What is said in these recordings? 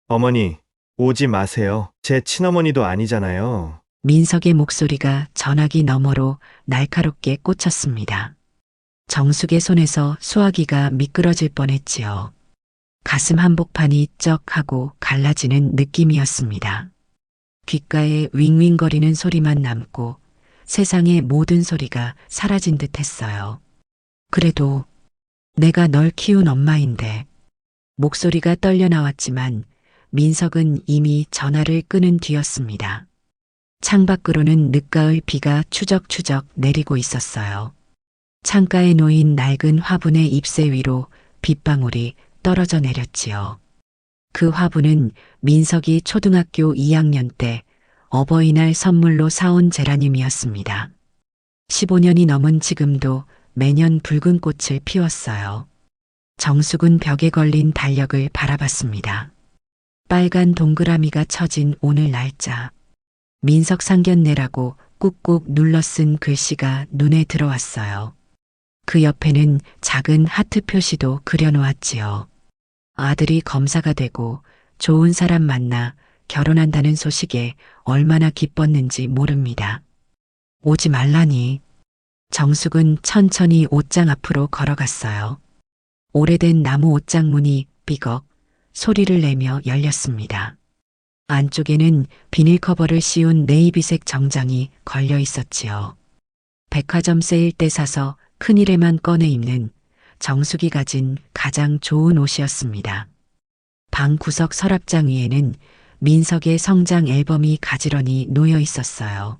어머니, 오지 마세요. 제 친어머니도 아니잖아요. 민석의 목소리가 전화기 너머로 날카롭게 꽂혔습니다. 정숙의 손에서 수화기가 미끄러질 뻔했지요. 가슴 한복판이 쩍 하고 갈라지는 느낌이었습니다. 귓가에 윙윙거리는 소리만 남고 세상의 모든 소리가 사라진 듯 했어요. 그래도 내가 널 키운 엄마인데. 목소리가 떨려 나왔지만 민석은 이미 전화를 끊은 뒤였습니다. 창밖으로는 늦가을 비가 추적추적 내리고 있었어요. 창가에 놓인 낡은 화분의 잎새 위로 빗방울이 떨어져 내렸지요. 그 화분은 민석이 초등학교 2학년 때 어버이날 선물로 사온 제라늄이었습니다. 15년이 넘은 지금도 매년 붉은 꽃을 피웠어요. 정숙은 벽에 걸린 달력을 바라봤습니다. 빨간 동그라미가 쳐진 오늘 날짜. 민석 상견례라고 꾹꾹 눌러 쓴 글씨가 눈에 들어왔어요. 그 옆에는 작은 하트 표시도 그려놓았지요. 아들이 검사가 되고 좋은 사람 만나 결혼한다는 소식에 얼마나 기뻤는지 모릅니다. 오지 말라니. 정숙은 천천히 옷장 앞으로 걸어갔어요. 오래된 나무 옷장 문이 삐걱 소리를 내며 열렸습니다. 안쪽에는 비닐 커버를 씌운 네이비색 정장이 걸려 있었지요. 백화점 세일 때 사서 큰일에만 꺼내 입는 정숙이 가진 가장 좋은 옷이었습니다. 방 구석 서랍장 위에는 민석의 성장 앨범이 가지런히 놓여 있었어요.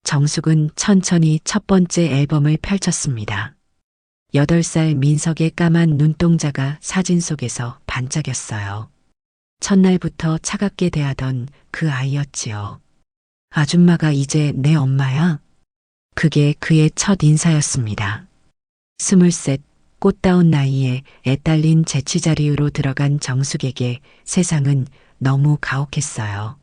정숙은 천천히 첫 번째 앨범을 펼쳤습니다. 8살 민석의 까만 눈동자가 사진 속에서 반짝였어요. 첫날부터 차갑게 대하던 그 아이였지요. 아줌마가 이제 내 엄마야? 그게 그의 첫 인사였습니다. 23, 꽃다운 나이에 애딸린 재취자리우로 들어간 정숙에게 세상은 너무 가혹했어요.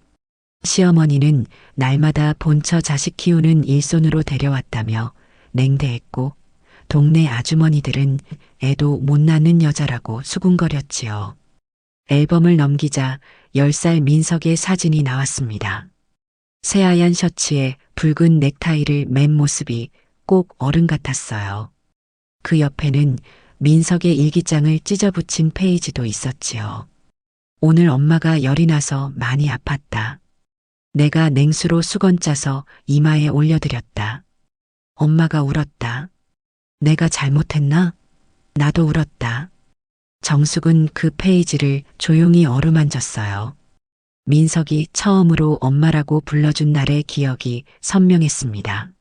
시어머니는 날마다 본처 자식 키우는 일손으로 데려왔다며 냉대했고 동네 아주머니들은 애도 못 낳는 여자라고 수군거렸지요. 앨범을 넘기자 10살 민석의 사진이 나왔습니다. 새하얀 셔츠에 붉은 넥타이를 맨 모습이 꼭 어른 같았어요. 그 옆에는 민석의 일기장을 찢어붙인 페이지도 있었지요. 오늘 엄마가 열이 나서 많이 아팠다. 내가 냉수로 수건 짜서 이마에 올려드렸다. 엄마가 울었다. 내가 잘못했나? 나도 울었다. 정숙은 그 페이지를 조용히 어루만졌어요. 민석이 처음으로 엄마라고 불러준 날의 기억이 선명했습니다.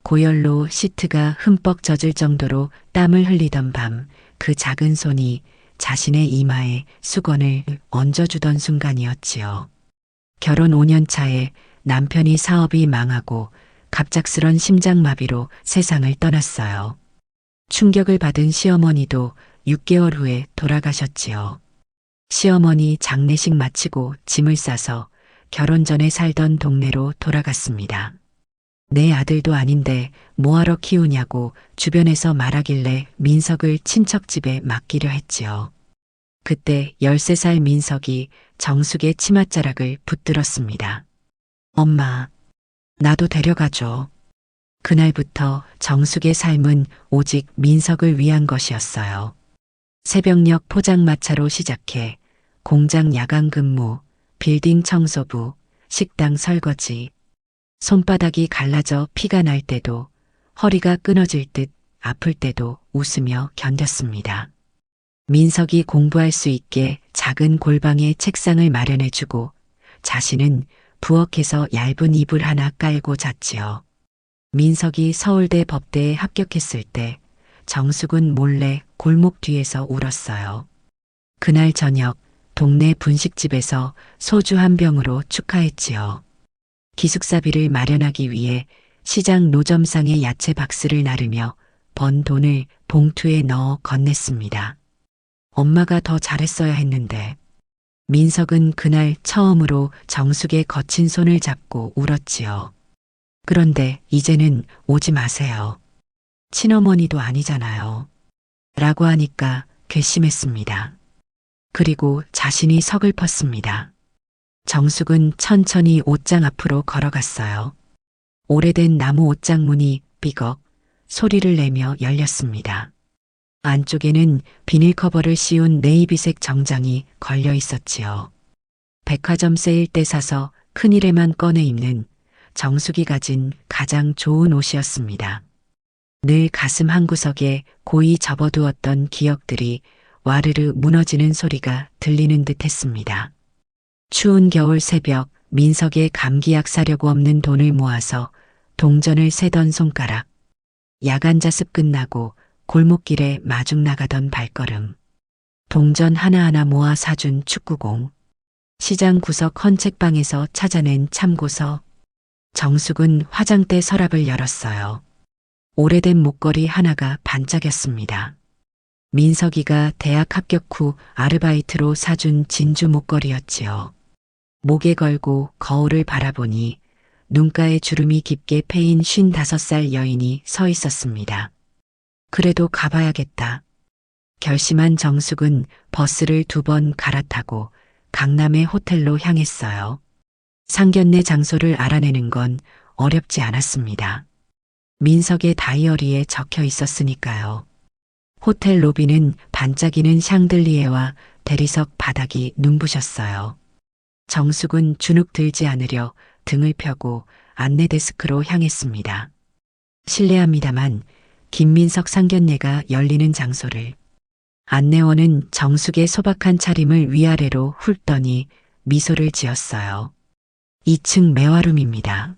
고열로 시트가 흠뻑 젖을 정도로 땀을 흘리던 밤, 그 작은 손이 자신의 이마에 수건을 얹어주던 순간이었지요. 결혼 5년 차에 남편이 사업이 망하고 갑작스런 심장마비로 세상을 떠났어요. 충격을 받은 시어머니도 6개월 후에 돌아가셨지요. 시어머니 장례식 마치고 짐을 싸서 결혼 전에 살던 동네로 돌아갔습니다. 내 아들도 아닌데 뭐하러 키우냐고 주변에서 말하길래 민석을 친척집에 맡기려 했지요. 그때 13살 민석이 정숙의 치맛자락을 붙들었습니다. 엄마, 나도 데려가줘. 그날부터 정숙의 삶은 오직 민석을 위한 것이었어요. 새벽녘 포장마차로 시작해 공장 야간 근무, 빌딩 청소부, 식당 설거지, 손바닥이 갈라져 피가 날 때도 허리가 끊어질 듯 아플 때도 웃으며 견뎠습니다. 민석이 공부할 수 있게 작은 골방에 책상을 마련해주고 자신은 부엌에서 얇은 이불 하나 깔고 잤지요. 민석이 서울대 법대에 합격했을 때 정숙은 몰래 골목 뒤에서 울었어요. 그날 저녁 동네 분식집에서 소주 한 병으로 축하했지요. 기숙사비를 마련하기 위해 시장 노점상의 야채 박스를 나르며 번 돈을 봉투에 넣어 건넸습니다. 엄마가 더 잘했어야 했는데. 민석은 그날 처음으로 정숙의 거친 손을 잡고 울었지요. 그런데 이제는 오지 마세요. 친어머니도 아니잖아요. 라고 하니까 괘씸했습니다. 그리고 자신이 서글펐습니다. 정숙은 천천히 옷장 앞으로 걸어갔어요. 오래된 나무 옷장 문이 삐걱 소리를 내며 열렸습니다. 안쪽에는 비닐 커버를 씌운 네이비색 정장이 걸려 있었지요. 백화점 세일 때 사서 큰일에만 꺼내 입는 정숙이 가진 가장 좋은 옷이었습니다. 늘 가슴 한구석에 고이 접어두었던 기억들이 와르르 무너지는 소리가 들리는 듯 했습니다. 추운 겨울 새벽 민석의 감기약 사려고 없는 돈을 모아서 동전을 세던 손가락, 야간 자습 끝나고 골목길에 마중 나가던 발걸음, 동전 하나하나 모아 사준 축구공, 시장 구석 헌책방에서 찾아낸 참고서. 정숙은 화장대 서랍을 열었어요. 오래된 목걸이 하나가 반짝였습니다. 민석이가 대학 합격 후 아르바이트로 사준 진주 목걸이였지요. 목에 걸고 거울을 바라보니 눈가에 주름이 깊게 패인 55살 여인이 서 있었습니다. 그래도 가봐야겠다. 결심한 정숙은 버스를 2번 갈아타고 강남의 호텔로 향했어요. 상견례 장소를 알아내는 건 어렵지 않았습니다. 민석의 다이어리에 적혀 있었으니까요. 호텔 로비는 반짝이는 샹들리에와 대리석 바닥이 눈부셨어요. 정숙은 주눅 들지 않으려 등을 펴고 안내 데스크로 향했습니다. 실례합니다만 김민석 상견례가 열리는 장소를. 안내원은 정숙의 소박한 차림을 위아래로 훑더니 미소를 지었어요. 2층 매화룸입니다.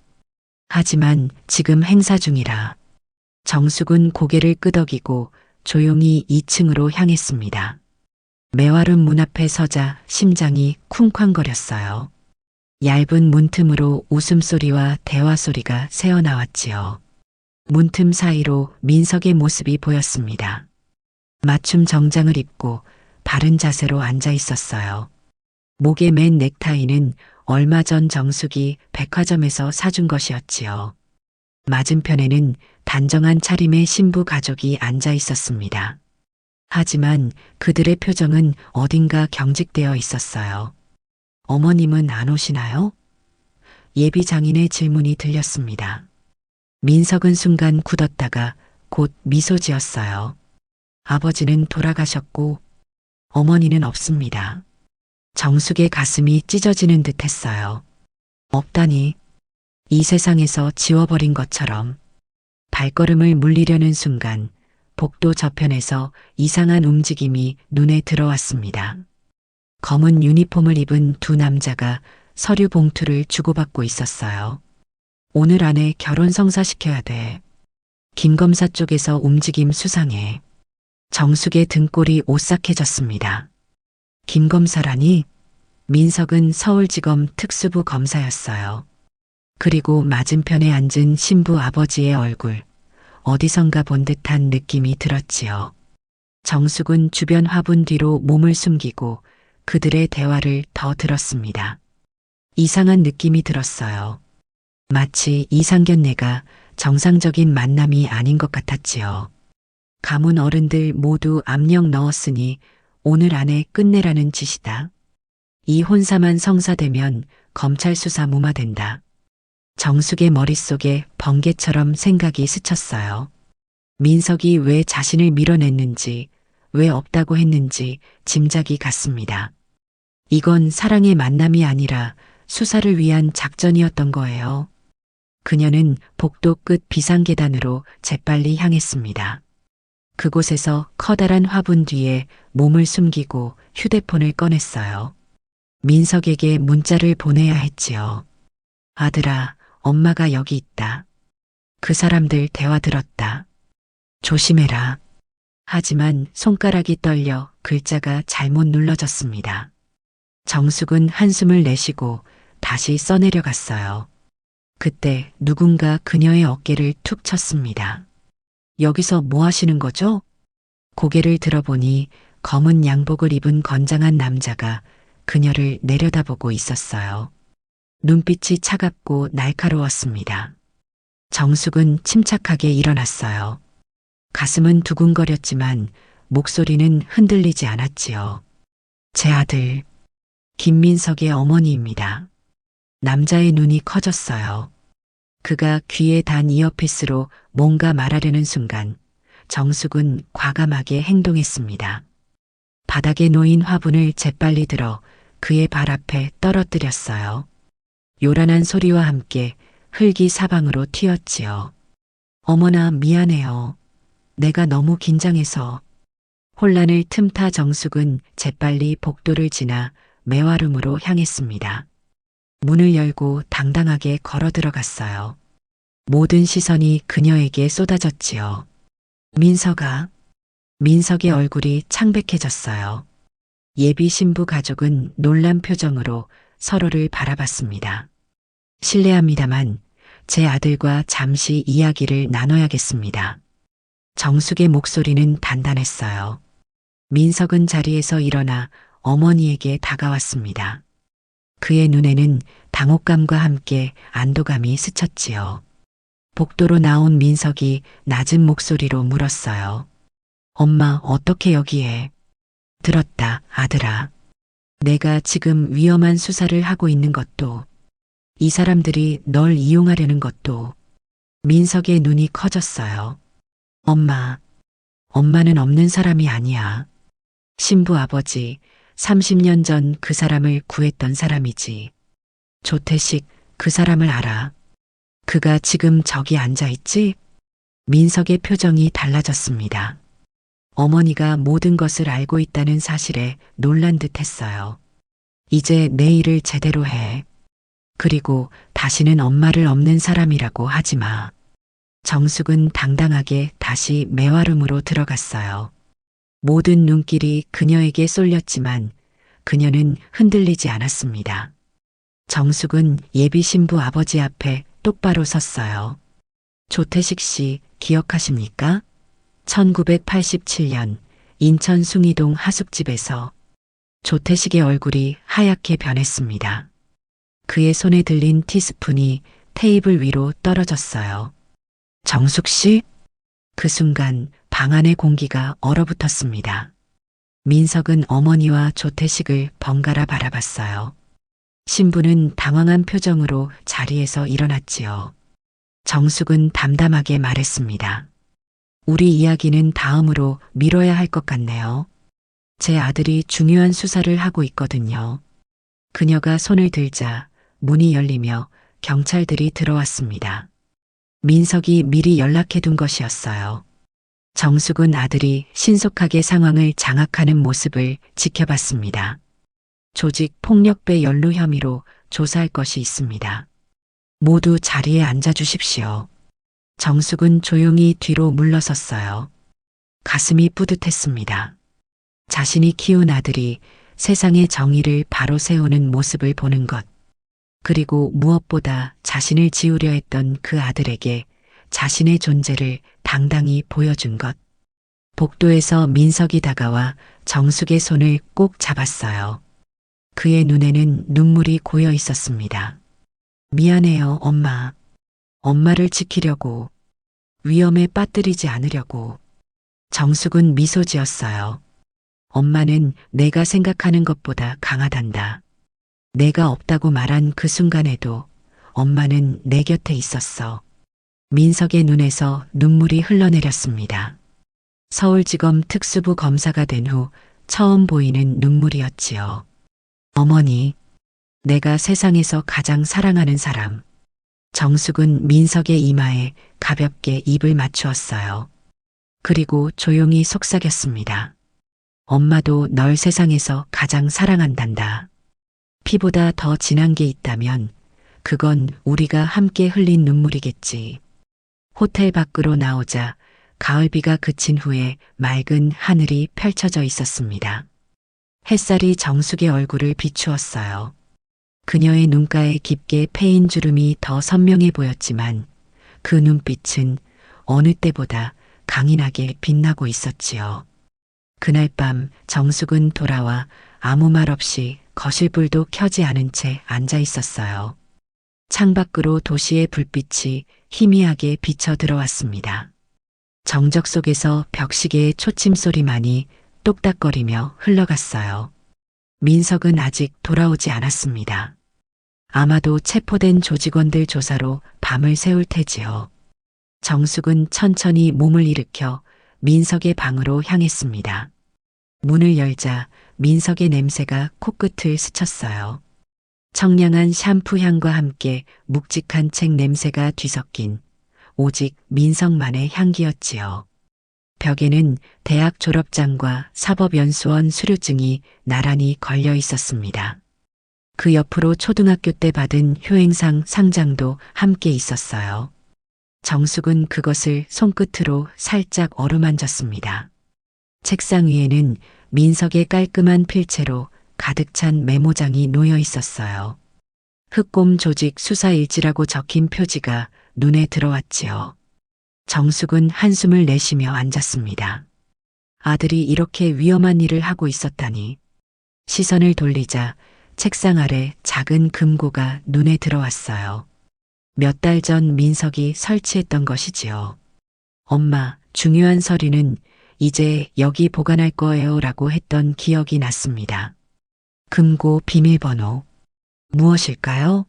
하지만 지금 행사 중이라. 정숙은 고개를 끄덕이고 조용히 2층으로 향했습니다. 매화룸 문 앞에 서자 심장이 쿵쾅거렸어요. 얇은 문틈으로 웃음소리와 대화소리가 새어나왔지요. 문틈 사이로 민석의 모습이 보였습니다. 맞춤 정장을 입고 바른 자세로 앉아 있었어요. 목에 맨 넥타이는 얼마 전 정숙이 백화점에서 사준 것이었지요. 맞은편에는 단정한 차림의 신부 가족이 앉아 있었습니다. 하지만 그들의 표정은 어딘가 경직되어 있었어요. 어머님은 안 오시나요? 예비 장인의 질문이 들렸습니다. 민석은 순간 굳었다가 곧 미소 지었어요. 아버지는 돌아가셨고 어머니는 없습니다. 정숙의 가슴이 찢어지는 듯 했어요. 없다니. 이 세상에서 지워버린 것처럼. 발걸음을 물리려는 순간 복도 저편에서 이상한 움직임이 눈에 들어왔습니다. 검은 유니폼을 입은 2 남자가 서류 봉투를 주고받고 있었어요. 오늘 안에 결혼 성사시켜야 돼. 김 검사 쪽에서 움직임 수상해. 정숙의 등골이 오싹해졌습니다. 김 검사라니? 민석은 서울지검 특수부 검사였어요. 그리고 맞은편에 앉은 신부 아버지의 얼굴, 어디선가 본 듯한 느낌이 들었지요. 정숙은 주변 화분 뒤로 몸을 숨기고 그들의 대화를 더 들었습니다. 이상한 느낌이 들었어요. 마치 이 상견례가 정상적인 만남이 아닌 것 같았지요. 가문 어른들 모두 압력 넣었으니 오늘 안에 끝내라는 짓이다. 이 혼사만 성사되면 검찰 수사 무마된다. 정숙의 머릿속에 번개처럼 생각이 스쳤어요. 민석이 왜 자신을 밀어냈는지, 왜 없다고 했는지 짐작이 갔습니다. 이건 사랑의 만남이 아니라 수사를 위한 작전이었던 거예요. 그녀는 복도 끝 비상계단으로 재빨리 향했습니다. 그곳에서 커다란 화분 뒤에 몸을 숨기고 휴대폰을 꺼냈어요. 민석에게 문자를 보내야 했지요. 아들아, 엄마가 여기 있다. 그 사람들 대화 들었다. 조심해라. 하지만 손가락이 떨려 글자가 잘못 눌러졌습니다. 정숙은 한숨을 내쉬고 다시 써내려갔어요. 그때 누군가 그녀의 어깨를 툭 쳤습니다. 여기서 뭐 하시는 거죠? 고개를 들어보니 검은 양복을 입은 건장한 남자가 그녀를 내려다보고 있었어요. 눈빛이 차갑고 날카로웠습니다. 정숙은 침착하게 일어났어요. 가슴은 두근거렸지만 목소리는 흔들리지 않았지요. 제 아들, 김민석의 어머니입니다. 남자의 눈이 커졌어요. 그가 귀에 단 이어피스로 뭔가 말하려는 순간 정숙은 과감하게 행동했습니다. 바닥에 놓인 화분을 재빨리 들어 그의 발 앞에 떨어뜨렸어요. 요란한 소리와 함께 흙이 사방으로 튀었지요. 어머나 미안해요. 내가 너무 긴장해서. 혼란을 틈타 정숙은 재빨리 복도를 지나 매화룸으로 향했습니다. 문을 열고 당당하게 걸어 들어갔어요. 모든 시선이 그녀에게 쏟아졌지요. 민석아. 민석의 얼굴이 창백해졌어요. 예비 신부 가족은 놀란 표정으로 서로를 바라봤습니다. 실례합니다만 제 아들과 잠시 이야기를 나눠야겠습니다. 정숙의 목소리는 단단했어요. 민석은 자리에서 일어나 어머니에게 다가왔습니다. 그의 눈에는 당혹감과 함께 안도감이 스쳤지요. 복도로 나온 민석이 낮은 목소리로 물었어요. 엄마, 어떻게 여기에? 들었다, 아들아. 내가 지금 위험한 수사를 하고 있는 것도, 이 사람들이 널 이용하려는 것도. 민석의 눈이 커졌어요. 엄마, 엄마는 없는 사람이 아니야. 신부 아버지, 30년 전 그 사람을 구했던 사람이지. 조태식, 그 사람을 알아. 그가 지금 저기 앉아 있지? 민석의 표정이 달라졌습니다. 어머니가 모든 것을 알고 있다는 사실에 놀란 듯 했어요. 이제 내 일을 제대로 해. 그리고 다시는 엄마를 없는 사람이라고 하지 마. 정숙은 당당하게 다시 매화룸으로 들어갔어요. 모든 눈길이 그녀에게 쏠렸지만 그녀는 흔들리지 않았습니다. 정숙은 예비 신부 아버지 앞에 똑바로 섰어요. 조태식 씨 기억하십니까? 1987년 인천 숭이동 하숙집에서. 조태식의 얼굴이 하얗게 변했습니다. 그의 손에 들린 티스푼이 테이블 위로 떨어졌어요. 정숙 씨? 그 순간 방 안의 공기가 얼어붙었습니다. 민석은 어머니와 조태식을 번갈아 바라봤어요. 신부는 당황한 표정으로 자리에서 일어났지요. 정숙은 담담하게 말했습니다. 우리 이야기는 다음으로 미뤄야 할 것 같네요. 제 아들이 중요한 수사를 하고 있거든요. 그녀가 손을 들자 문이 열리며 경찰들이 들어왔습니다. 민석이 미리 연락해둔 것이었어요. 정숙은 아들이 신속하게 상황을 장악하는 모습을 지켜봤습니다. 조직 폭력배 연루 혐의로 조사할 것이 있습니다. 모두 자리에 앉아주십시오. 정숙은 조용히 뒤로 물러섰어요. 가슴이 뿌듯했습니다. 자신이 키운 아들이 세상의 정의를 바로 세우는 모습을 보는 것. 그리고 무엇보다 자신을 지우려 했던 그 아들에게 자신의 존재를 당당히 보여준 것. 복도에서 민석이 다가와 정숙의 손을 꼭 잡았어요. 그의 눈에는 눈물이 고여 있었습니다. 미안해요, 엄마. 엄마를 지키려고, 위험에 빠뜨리지 않으려고. 정숙은 미소 지었어요. 엄마는 내가 생각하는 것보다 강하단다. 내가 없다고 말한 그 순간에도 엄마는 내 곁에 있었어. 민석의 눈에서 눈물이 흘러내렸습니다. 서울지검 특수부 검사가 된 후 처음 보이는 눈물이었지요. 어머니, 내가 세상에서 가장 사랑하는 사람. 정숙은 민석의 이마에 가볍게 입을 맞추었어요. 그리고 조용히 속삭였습니다. 엄마도 널 세상에서 가장 사랑한단다. 피보다 더 진한 게 있다면 그건 우리가 함께 흘린 눈물이겠지. 호텔 밖으로 나오자 가을비가 그친 후에 맑은 하늘이 펼쳐져 있었습니다. 햇살이 정숙의 얼굴을 비추었어요. 그녀의 눈가에 깊게 패인 주름이 더 선명해 보였지만 그 눈빛은 어느 때보다 강인하게 빛나고 있었지요. 그날 밤 정숙은 돌아와 아무 말 없이 거실불도 켜지 않은 채 앉아 있었어요. 창밖으로 도시의 불빛이 희미하게 비쳐 들어왔습니다. 정적 속에서 벽시계의 초침 소리만이 똑딱거리며 흘러갔어요. 민석은 아직 돌아오지 않았습니다. 아마도 체포된 조직원들 조사로 밤을 새울 테지요. 정숙은 천천히 몸을 일으켜 민석의 방으로 향했습니다. 문을 열자 민석의 냄새가 코끝을 스쳤어요. 청량한 샴푸 향과 함께 묵직한 책 냄새가 뒤섞인 오직 민석만의 향기였지요. 벽에는 대학 졸업장과 사법연수원 수료증이 나란히 걸려 있었습니다. 그 옆으로 초등학교 때 받은 효행상 상장도 함께 있었어요. 정숙은 그것을 손끝으로 살짝 어루만졌습니다. 책상 위에는 민석의 깔끔한 필체로 가득 찬 메모장이 놓여 있었어요. 흑곰 조직 수사일지라고 적힌 표지가 눈에 들어왔지요. 정숙은 한숨을 내쉬며 앉았습니다. 아들이 이렇게 위험한 일을 하고 있었다니. 시선을 돌리자 책상 아래 작은 금고가 눈에 들어왔어요. 몇 달 전 민석이 설치했던 것이지요. 엄마, 중요한 서류는 이제 여기 보관할 거예요 라고 했던 기억이 났습니다. 금고 비밀번호. 무엇일까요?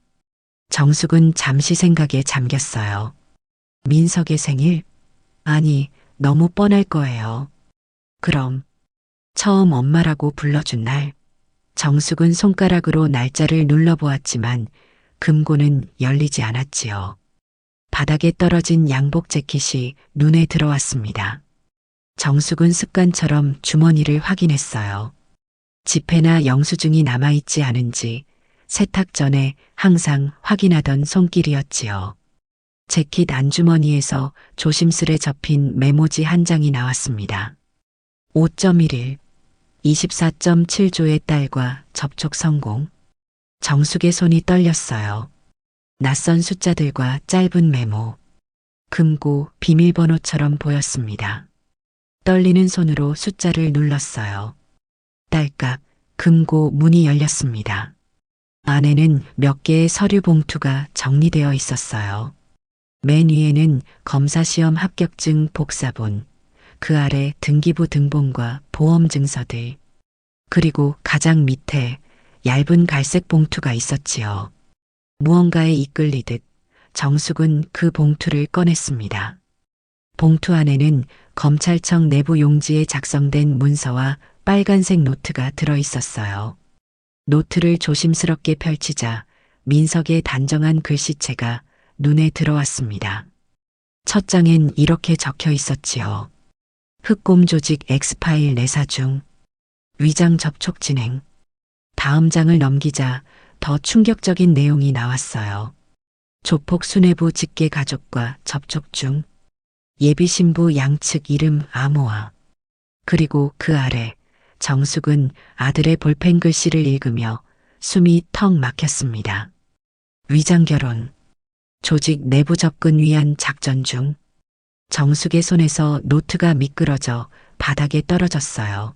정숙은 잠시 생각에 잠겼어요. 민석의 생일? 아니, 너무 뻔할 거예요. 그럼, 처음 엄마라고 불러준 날. 정숙은 손가락으로 날짜를 눌러보았지만 금고는 열리지 않았지요. 바닥에 떨어진 양복 재킷이 눈에 들어왔습니다. 정숙은 습관처럼 주머니를 확인했어요. 지폐나 영수증이 남아있지 않은지 세탁 전에 항상 확인하던 손길이었지요. 재킷 안주머니에서 조심스레 접힌 메모지 한 장이 나왔습니다. 5.11 24.7조의 딸과 접촉 성공. 정숙의 손이 떨렸어요. 낯선 숫자들과 짧은 메모. 금고 비밀번호처럼 보였습니다. 떨리는 손으로 숫자를 눌렀어요. 딸깍 금고 문이 열렸습니다. 안에는 몇 개의 서류 봉투가 정리되어 있었어요. 맨 위에는 검사시험 합격증 복사본, 그 아래 등기부 등본과 보험 증서들, 그리고 가장 밑에 얇은 갈색 봉투가 있었지요. 무언가에 이끌리듯 정숙은 그 봉투를 꺼냈습니다. 봉투 안에는 검찰청 내부 용지에 작성된 문서와 빨간색 노트가 들어 있었어요. 노트를 조심스럽게 펼치자 민석의 단정한 글씨체가 눈에 들어왔습니다. 첫 장엔 이렇게 적혀 있었지요. 흑곰 조직 엑스파일 내사 중. 위장 접촉 진행. 다음 장을 넘기자 더 충격적인 내용이 나왔어요. 조폭 수뇌부 직계 가족과 접촉 중. 예비 신부 양측 이름 암호화. 그리고 그 아래 정숙은 아들의 볼펜 글씨를 읽으며 숨이 턱 막혔습니다. 위장 결혼. 조직 내부 접근 위한 작전 중. 정숙의 손에서 노트가 미끄러져 바닥에 떨어졌어요.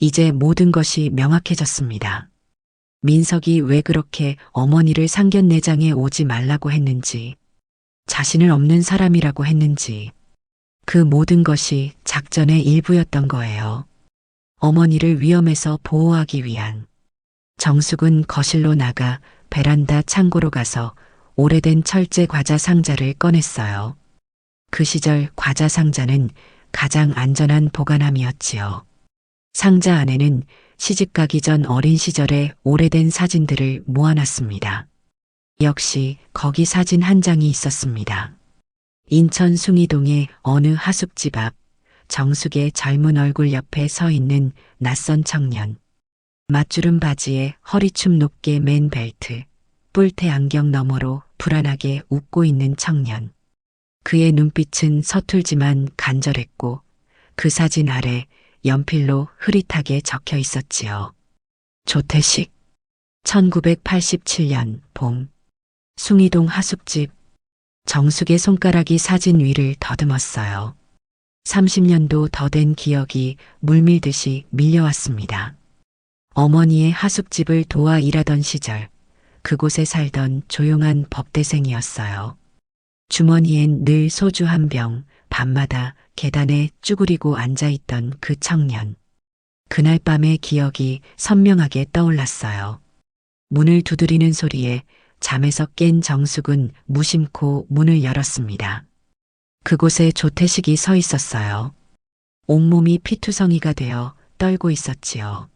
이제 모든 것이 명확해졌습니다. 민석이 왜 그렇게 어머니를 상견례장에 오지 말라고 했는지, 자신을 없는 사람이라고 했는지, 그 모든 것이 작전의 일부였던 거예요. 어머니를 위험에서 보호하기 위한. 정숙은 거실로 나가 베란다 창고로 가서 오래된 철제 과자 상자를 꺼냈어요. 그 시절 과자 상자는 가장 안전한 보관함이었지요. 상자 안에는 시집가기 전 어린 시절의 오래된 사진들을 모아놨습니다. 역시 거기 사진 한 장이 있었습니다. 인천 숭이동의 어느 하숙집 앞, 정숙의 젊은 얼굴 옆에 서 있는 낯선 청년. 맞주름 바지에 허리춤 높게 맨 벨트, 뿔테 안경 너머로 불안하게 웃고 있는 청년. 그의 눈빛은 서툴지만 간절했고 그 사진 아래 연필로 흐릿하게 적혀 있었지요. 조태식. 1987년 봄. 숭이동 하숙집. 정숙의 손가락이 사진 위를 더듬었어요. 30년도 더 된 기억이 물밀듯이 밀려왔습니다. 어머니의 하숙집을 도와 일하던 시절, 그곳에 살던 조용한 법대생이었어요. 주머니엔 늘 소주 한 병, 밤마다 계단에 쭈그리고 앉아있던 그 청년. 그날 밤의 기억이 선명하게 떠올랐어요. 문을 두드리는 소리에 잠에서 깬 정숙은 무심코 문을 열었습니다. 그곳에 조태식이 서 있었어요. 온몸이 피투성이가 되어 떨고 있었지요.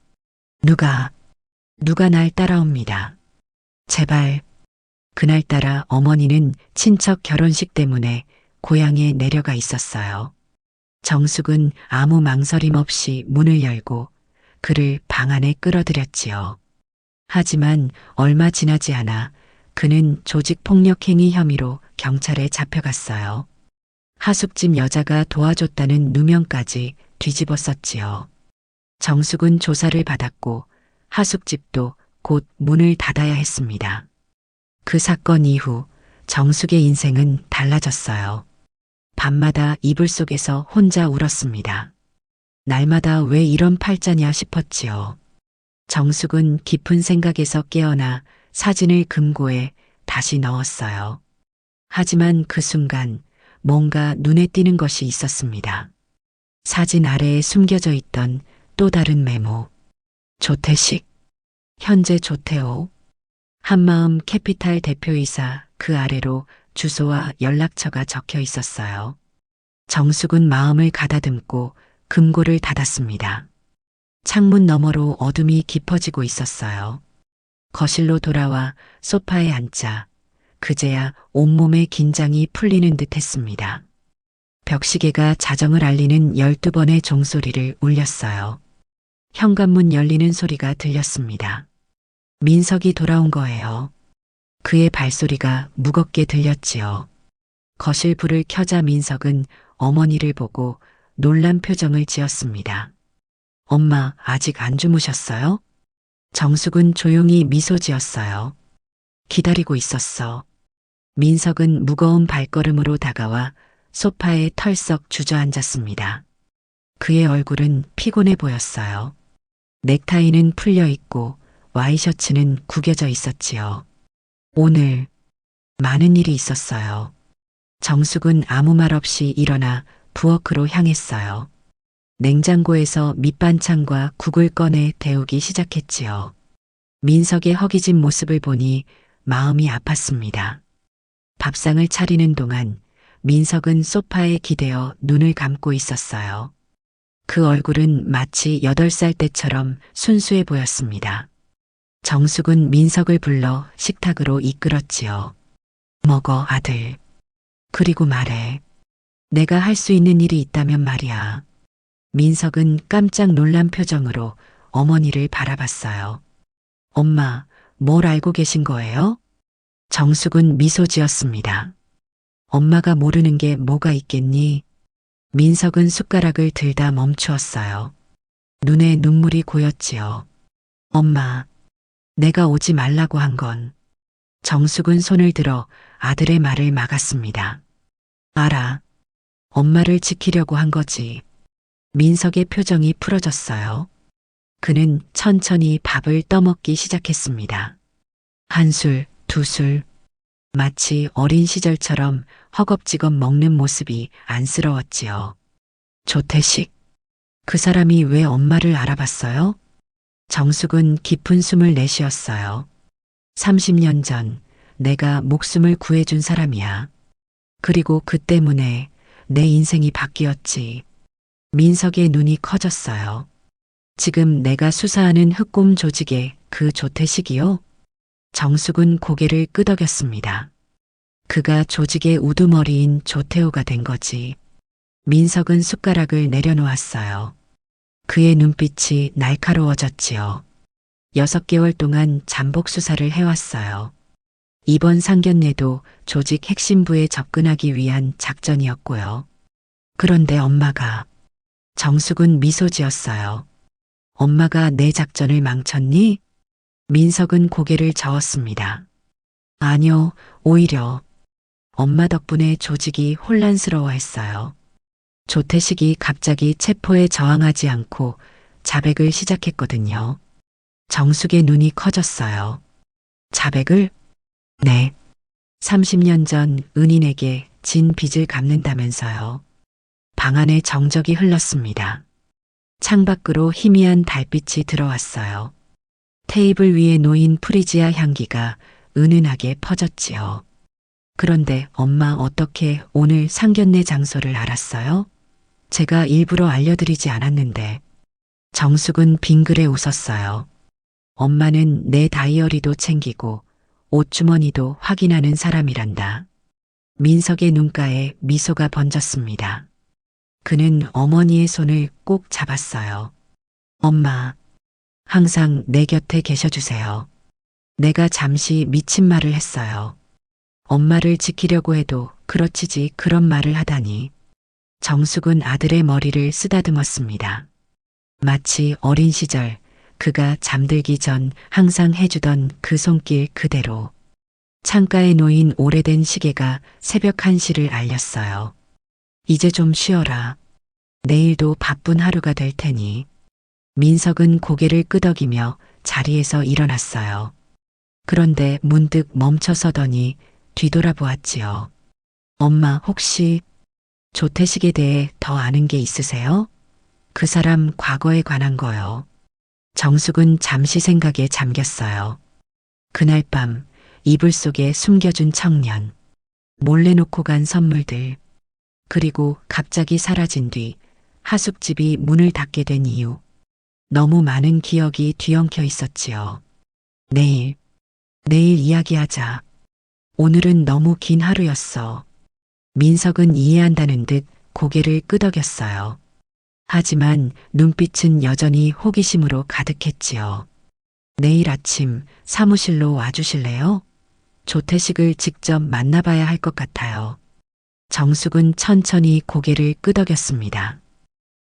누가 날 따라옵니다. 제발. 그날따라 어머니는 친척 결혼식 때문에 고향에 내려가 있었어요. 정숙은 아무 망설임 없이 문을 열고 그를 방 안에 끌어들였지요. 하지만 얼마 지나지 않아 그는 조직폭력행위 혐의로 경찰에 잡혀갔어요. 하숙집 여자가 도와줬다는 누명까지 뒤집었었지요. 정숙은 조사를 받았고 하숙집도 곧 문을 닫아야 했습니다. 그 사건 이후 정숙의 인생은 달라졌어요. 밤마다 이불 속에서 혼자 울었습니다. 날마다 왜 이런 팔자냐 싶었지요. 정숙은 깊은 생각에서 깨어나 사진을 금고에 다시 넣었어요. 하지만 그 순간 뭔가 눈에 띄는 것이 있었습니다. 사진 아래에 숨겨져 있던 또 다른 메모. 조태식, 현재 조태호. 한마음 캐피탈 대표이사 그 아래로 주소와 연락처가 적혀 있었어요. 정숙은 마음을 가다듬고 금고를 닫았습니다. 창문 너머로 어둠이 깊어지고 있었어요. 거실로 돌아와 소파에 앉자 그제야 온몸의 긴장이 풀리는 듯 했습니다. 벽시계가 자정을 알리는 12번의 종소리를 울렸어요. 현관문 열리는 소리가 들렸습니다. 민석이 돌아온 거예요. 그의 발소리가 무겁게 들렸지요. 거실 불을 켜자 민석은 어머니를 보고 놀란 표정을 지었습니다. 엄마, 아직 안 주무셨어요? 정숙은 조용히 미소 지었어요. 기다리고 있었어. 민석은 무거운 발걸음으로 다가와 소파에 털썩 주저앉았습니다. 그의 얼굴은 피곤해 보였어요. 넥타이는 풀려 있고 와이셔츠는 구겨져 있었지요. 오늘 많은 일이 있었어요. 정숙은 아무 말 없이 일어나 부엌으로 향했어요. 냉장고에서 밑반찬과 국을 꺼내 데우기 시작했지요. 민석의 허기진 모습을 보니 마음이 아팠습니다. 밥상을 차리는 동안 민석은 소파에 기대어 눈을 감고 있었어요. 그 얼굴은 마치 8살 때처럼 순수해 보였습니다. 정숙은 민석을 불러 식탁으로 이끌었지요. 먹어, 아들. 그리고 말해. 내가 할 수 있는 일이 있다면 말이야. 민석은 깜짝 놀란 표정으로 어머니를 바라봤어요. 엄마, 뭘 알고 계신 거예요? 정숙은 미소 지었습니다. 엄마가 모르는 게 뭐가 있겠니? 민석은 숟가락을 들다 멈추었어요. 눈에 눈물이 고였지요. 엄마, 내가 오지 말라고 한 건. 정숙은 손을 들어 아들의 말을 막았습니다. 알아. 엄마를 지키려고 한 거지. 민석의 표정이 풀어졌어요. 그는 천천히 밥을 떠먹기 시작했습니다. 한 술, 두 술. 마치 어린 시절처럼 허겁지겁 먹는 모습이 안쓰러웠지요. 조태식. 그 사람이 왜 엄마를 알아봤어요? 정숙은 깊은 숨을 내쉬었어요. 30년 전 내가 목숨을 구해준 사람이야. 그리고 그 때문에 내 인생이 바뀌었지. 민석의 눈이 커졌어요. 지금 내가 수사하는 흑곰 조직의 그 조태식이요? 정숙은 고개를 끄덕였습니다. 그가 조직의 우두머리인 조태호가 된 거지. 민석은 숟가락을 내려놓았어요. 그의 눈빛이 날카로워졌지요. 6개월 동안 잠복 수사를 해왔어요. 이번 상견례도 조직 핵심부에 접근하기 위한 작전이었고요. 그런데 엄마가. 정숙은 미소 지었어요. 엄마가 내 작전을 망쳤니? 민석은 고개를 저었습니다. 아니요, 오히려. 엄마 덕분에 조직이 혼란스러워했어요. 조태식이 갑자기 체포에 저항하지 않고 자백을 시작했거든요. 정숙의 눈이 커졌어요. 자백을? 네. 30년 전 은인에게 진 빚을 갚는다면서요. 방 안에 정적이 흘렀습니다. 창밖으로 희미한 달빛이 들어왔어요. 테이블 위에 놓인 프리지아 향기가 은은하게 퍼졌지요. 그런데 엄마 어떻게 오늘 상견례 장소를 알았어요? 제가 일부러 알려드리지 않았는데. 정숙은 빙그레 웃었어요. 엄마는 내 다이어리도 챙기고 옷주머니도 확인하는 사람이란다. 민석의 눈가에 미소가 번졌습니다. 그는 어머니의 손을 꼭 잡았어요. 엄마, 항상 내 곁에 계셔주세요. 내가 잠시 미친 말을 했어요. 엄마를 지키려고 해도 그렇지지 그런 말을 하다니. 정숙은 아들의 머리를 쓰다듬었습니다. 마치 어린 시절 그가 잠들기 전 항상 해주던 그 손길 그대로. 창가에 놓인 오래된 시계가 새벽 1시를 알렸어요. 이제 좀 쉬어라. 내일도 바쁜 하루가 될 테니. 민석은 고개를 끄덕이며 자리에서 일어났어요. 그런데 문득 멈춰서더니 뒤돌아보았지요. 엄마 혹시 조태식에 대해 더 아는 게 있으세요? 그 사람 과거에 관한 거요. 정숙은 잠시 생각에 잠겼어요. 그날 밤 이불 속에 숨겨준 청년, 몰래 놓고 간 선물들, 그리고 갑자기 사라진 뒤 하숙집이 문을 닫게 된 이유. 너무 많은 기억이 뒤엉켜 있었지요. 내일 이야기하자. 오늘은 너무 긴 하루였어. 민석은 이해한다는 듯 고개를 끄덕였어요. 하지만 눈빛은 여전히 호기심으로 가득했지요. 내일 아침 사무실로 와주실래요? 조태식을 직접 만나봐야 할 것 같아요. 정숙은 천천히 고개를 끄덕였습니다.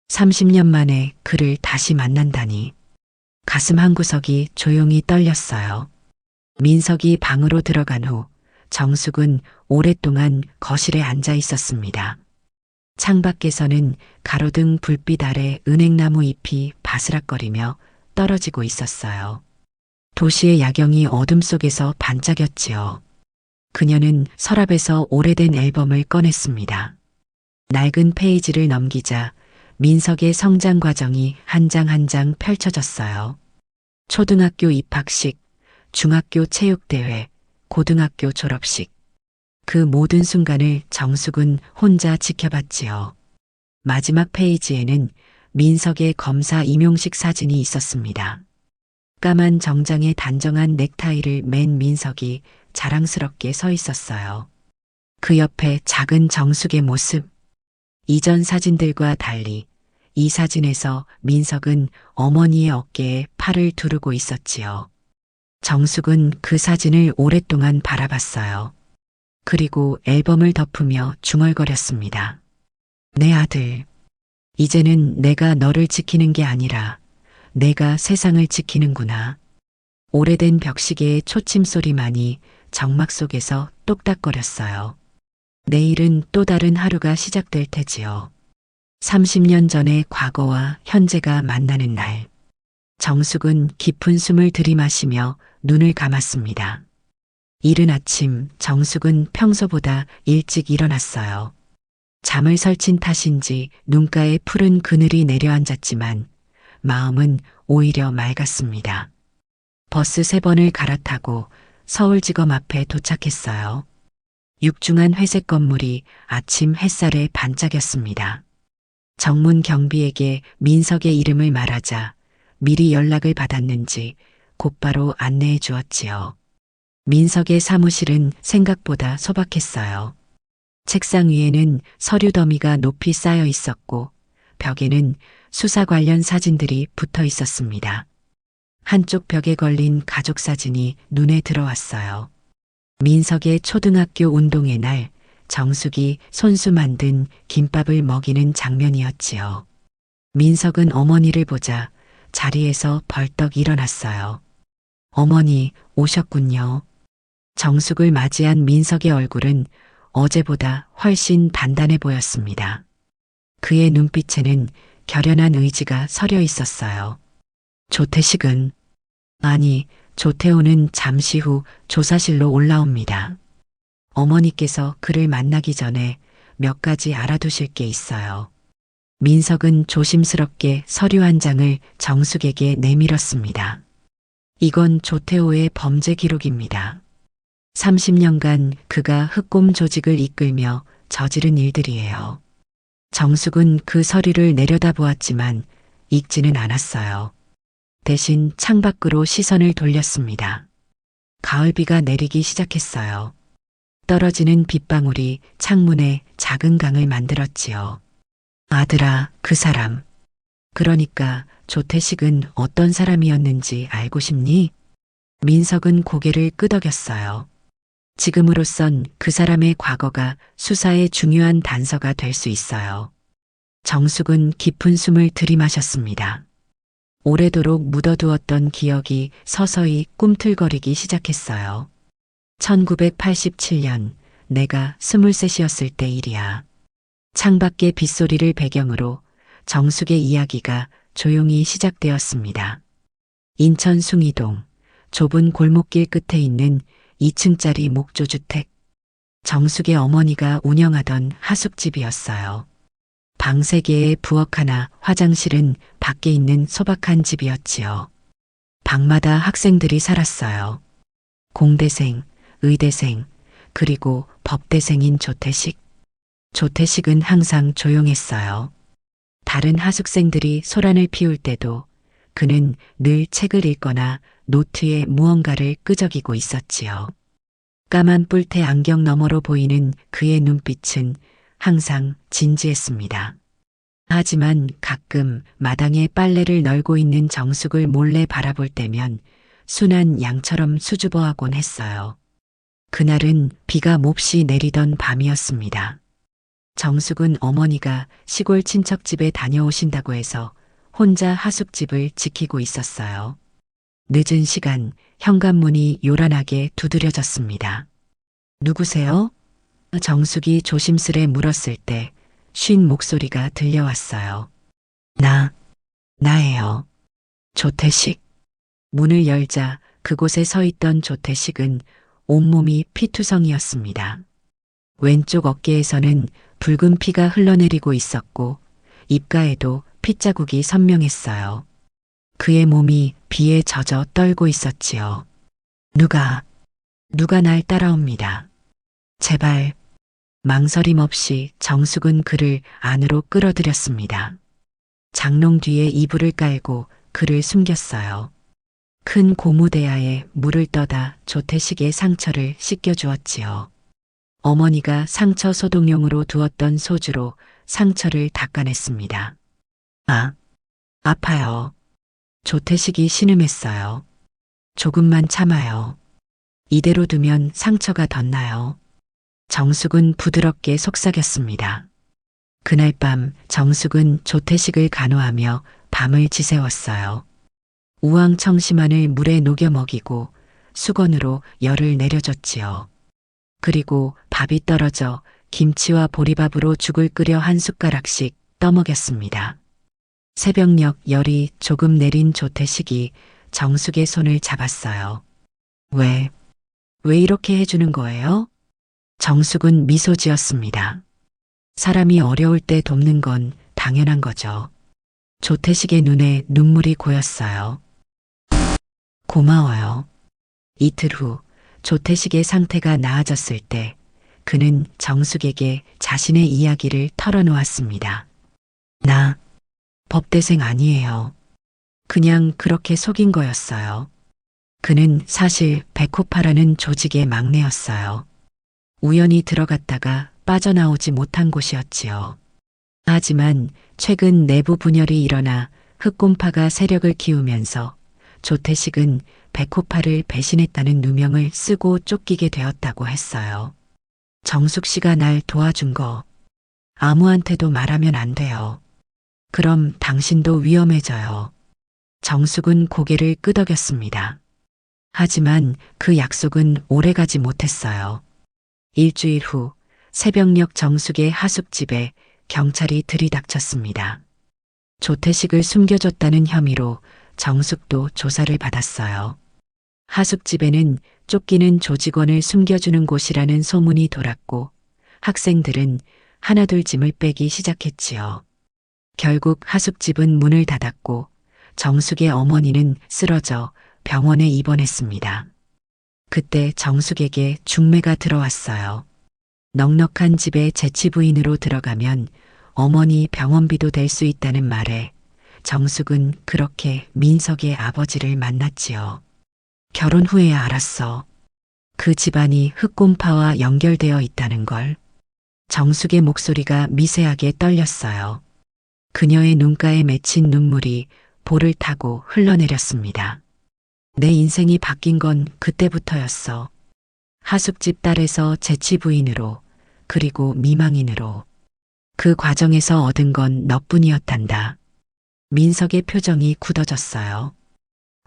30년 만에 그를 다시 만난다니. 가슴 한구석이 조용히 떨렸어요. 민석이 방으로 들어간 후 정숙은 오랫동안 거실에 앉아 있었습니다. 창밖에서는 가로등 불빛 아래 은행나무 잎이 바스락거리며 떨어지고 있었어요. 도시의 야경이 어둠 속에서 반짝였지요. 그녀는 서랍에서 오래된 앨범을 꺼냈습니다. 낡은 페이지를 넘기자 민석의 성장 과정이 한 장 한 장 펼쳐졌어요. 초등학교 입학식, 중학교 체육대회, 고등학교 졸업식. 그 모든 순간을 정숙은 혼자 지켜봤지요. 마지막 페이지에는 민석의 검사 임용식 사진이 있었습니다. 까만 정장에 단정한 넥타이를 맨 민석이 자랑스럽게 서 있었어요. 그 옆에 작은 정숙의 모습. 이전 사진들과 달리 이 사진에서 민석은 어머니의 어깨에 팔을 두르고 있었지요. 정숙은 그 사진을 오랫동안 바라봤어요. 그리고 앨범을 덮으며 중얼거렸습니다. 내 아들, 이제는 내가 너를 지키는 게 아니라 내가 세상을 지키는구나. 오래된 벽시계의 초침 소리만이 정막 속에서 똑딱거렸어요. 내일은 또 다른 하루가 시작될 테지요. 30년 전의 과거와 현재가 만나는 날. 정숙은 깊은 숨을 들이마시며 눈을 감았습니다. 이른 아침 정숙은 평소보다 일찍 일어났어요. 잠을 설친 탓인지 눈가에 푸른 그늘이 내려앉았지만 마음은 오히려 맑았습니다. 버스 3번을 갈아타고 서울지검 앞에 도착했어요. 육중한 회색 건물이 아침 햇살에 반짝였습니다. 정문 경비에게 민석의 이름을 말하자 미리 연락을 받았는지 곧바로 안내해 주었지요. 민석의 사무실은 생각보다 소박했어요. 책상 위에는 서류 더미가 높이 쌓여 있었고 벽에는 수사 관련 사진들이 붙어 있었습니다. 한쪽 벽에 걸린 가족 사진이 눈에 들어왔어요. 민석의 초등학교 운동회 날 정숙이 손수 만든 김밥을 먹이는 장면이었지요. 민석은 어머니를 보자 자리에서 벌떡 일어났어요. 어머니 오셨군요. 정숙을 맞이한 민석의 얼굴은 어제보다 훨씬 단단해 보였습니다. 그의 눈빛에는 결연한 의지가 서려 있었어요. 조태식은, 아니, 조태호는 잠시 후 조사실로 올라옵니다. 어머니께서 그를 만나기 전에 몇 가지 알아두실 게 있어요. 민석은 조심스럽게 서류 한 장을 정숙에게 내밀었습니다. 이건 조태호의 범죄 기록입니다. 30년간 그가 흑곰 조직을 이끌며 저지른 일들이에요. 정숙은 그 서류를 내려다보았지만 읽지는 않았어요. 대신 창밖으로 시선을 돌렸습니다. 가을비가 내리기 시작했어요. 떨어지는 빗방울이 창문에 작은 강을 만들었지요. 아들아, 그 사람. 그러니까 조태식은 어떤 사람이었는지 알고 싶니? 민석은 고개를 끄덕였어요. 지금으로선 그 사람의 과거가 수사의 중요한 단서가 될 수 있어요. 정숙은 깊은 숨을 들이마셨습니다. 오래도록 묻어두었던 기억이 서서히 꿈틀거리기 시작했어요. 1987년 내가 23이었을 때 일이야. 창밖의 빗소리를 배경으로 정숙의 이야기가 조용히 시작되었습니다. 인천 숭이동 좁은 골목길 끝에 있는 2층짜리 목조주택. 정숙의 어머니가 운영하던 하숙집이었어요. 방 3개에 부엌 하나, 화장실은 밖에 있는 소박한 집이었지요. 방마다 학생들이 살았어요. 공대생, 의대생, 그리고 법대생인 조태식. 조태식은 항상 조용했어요. 다른 하숙생들이 소란을 피울 때도 그는 늘 책을 읽거나 노트에 무언가를 끄적이고 있었지요. 까만 뿔테 안경 너머로 보이는 그의 눈빛은 항상 진지했습니다. 하지만 가끔 마당에 빨래를 널고 있는 정숙을 몰래 바라볼 때면 순한 양처럼 수줍어하곤 했어요. 그날은 비가 몹시 내리던 밤이었습니다. 정숙은 어머니가 시골 친척집에 다녀오신다고 해서 혼자 하숙집을 지키고 있었어요. 늦은 시간 현관문이 요란하게 두드려졌습니다. 누구세요? 정숙이 조심스레 물었을 때 쉰 목소리가 들려왔어요. 나예요. 조태식. 문을 열자 그곳에 서 있던 조태식은 온몸이 피투성이었습니다. 왼쪽 어깨에서는 붉은 피가 흘러내리고 있었고 입가에도 핏자국이 선명했어요. 그의 몸이 비에 젖어 떨고 있었지요. 누가 날 따라옵니다. 제발. 망설임 없이 정숙은 그를 안으로 끌어들였습니다. 장롱 뒤에 이불을 깔고 그를 숨겼어요. 큰 고무대야에 물을 떠다 조태식의 상처를 씻겨주었지요. 어머니가 상처 소독용으로 두었던 소주로 상처를 닦아냈습니다. 아파요. 조태식이 신음했어요. 조금만 참아요. 이대로 두면 상처가 덧나요. 정숙은 부드럽게 속삭였습니다. 그날 밤 정숙은 조태식을 간호하며 밤을 지새웠어요. 우황청심환을 물에 녹여 먹이고 수건으로 열을 내려줬지요. 그리고 밥이 떨어져 김치와 보리밥으로 죽을 끓여 한 숟가락씩 떠먹였습니다. 새벽녘 열이 조금 내린 조태식이 정숙의 손을 잡았어요. 왜 이렇게 해주는 거예요? 정숙은 미소 지었습니다. 사람이 어려울 때 돕는 건 당연한 거죠. 조태식의 눈에 눈물이 고였어요. 고마워요. 이틀 후 조태식의 상태가 나아졌을 때 그는 정숙에게 자신의 이야기를 털어놓았습니다. 나 법대생 아니에요. 그냥 그렇게 속인 거였어요. 그는 사실 백호파라는 조직의 막내였어요. 우연히 들어갔다가 빠져나오지 못한 곳이었지요. 하지만 최근 내부 분열이 일어나 흑곰파가 세력을 키우면서 조태식은 백호파를 배신했다는 누명을 쓰고 쫓기게 되었다고 했어요. 정숙 씨가 날 도와준 거 아무한테도 말하면 안 돼요. 그럼 당신도 위험해져요. 정숙은 고개를 끄덕였습니다. 하지만 그 약속은 오래가지 못했어요. 일주일 후 새벽녘 정숙의 하숙집에 경찰이 들이닥쳤습니다. 조태식을 숨겨줬다는 혐의로 정숙도 조사를 받았어요. 하숙집에는 쫓기는 조직원을 숨겨주는 곳이라는 소문이 돌았고 학생들은 하나둘 짐을 빼기 시작했지요. 결국 하숙집은 문을 닫았고 정숙의 어머니는 쓰러져 병원에 입원했습니다. 그때 정숙에게 중매가 들어왔어요. 넉넉한 집에 재치부인으로 들어가면 어머니 병원비도 될 수 있다는 말에 정숙은 그렇게 민석의 아버지를 만났지요. 결혼 후에야 알았어. 그 집안이 흑곰파와 연결되어 있다는 걸. 정숙의 목소리가 미세하게 떨렸어요. 그녀의 눈가에 맺힌 눈물이 볼을 타고 흘러내렸습니다. 내 인생이 바뀐 건 그때부터였어. 하숙집 딸에서 재치부인으로, 그리고 미망인으로. 그 과정에서 얻은 건 너뿐이었단다. 민석의 표정이 굳어졌어요.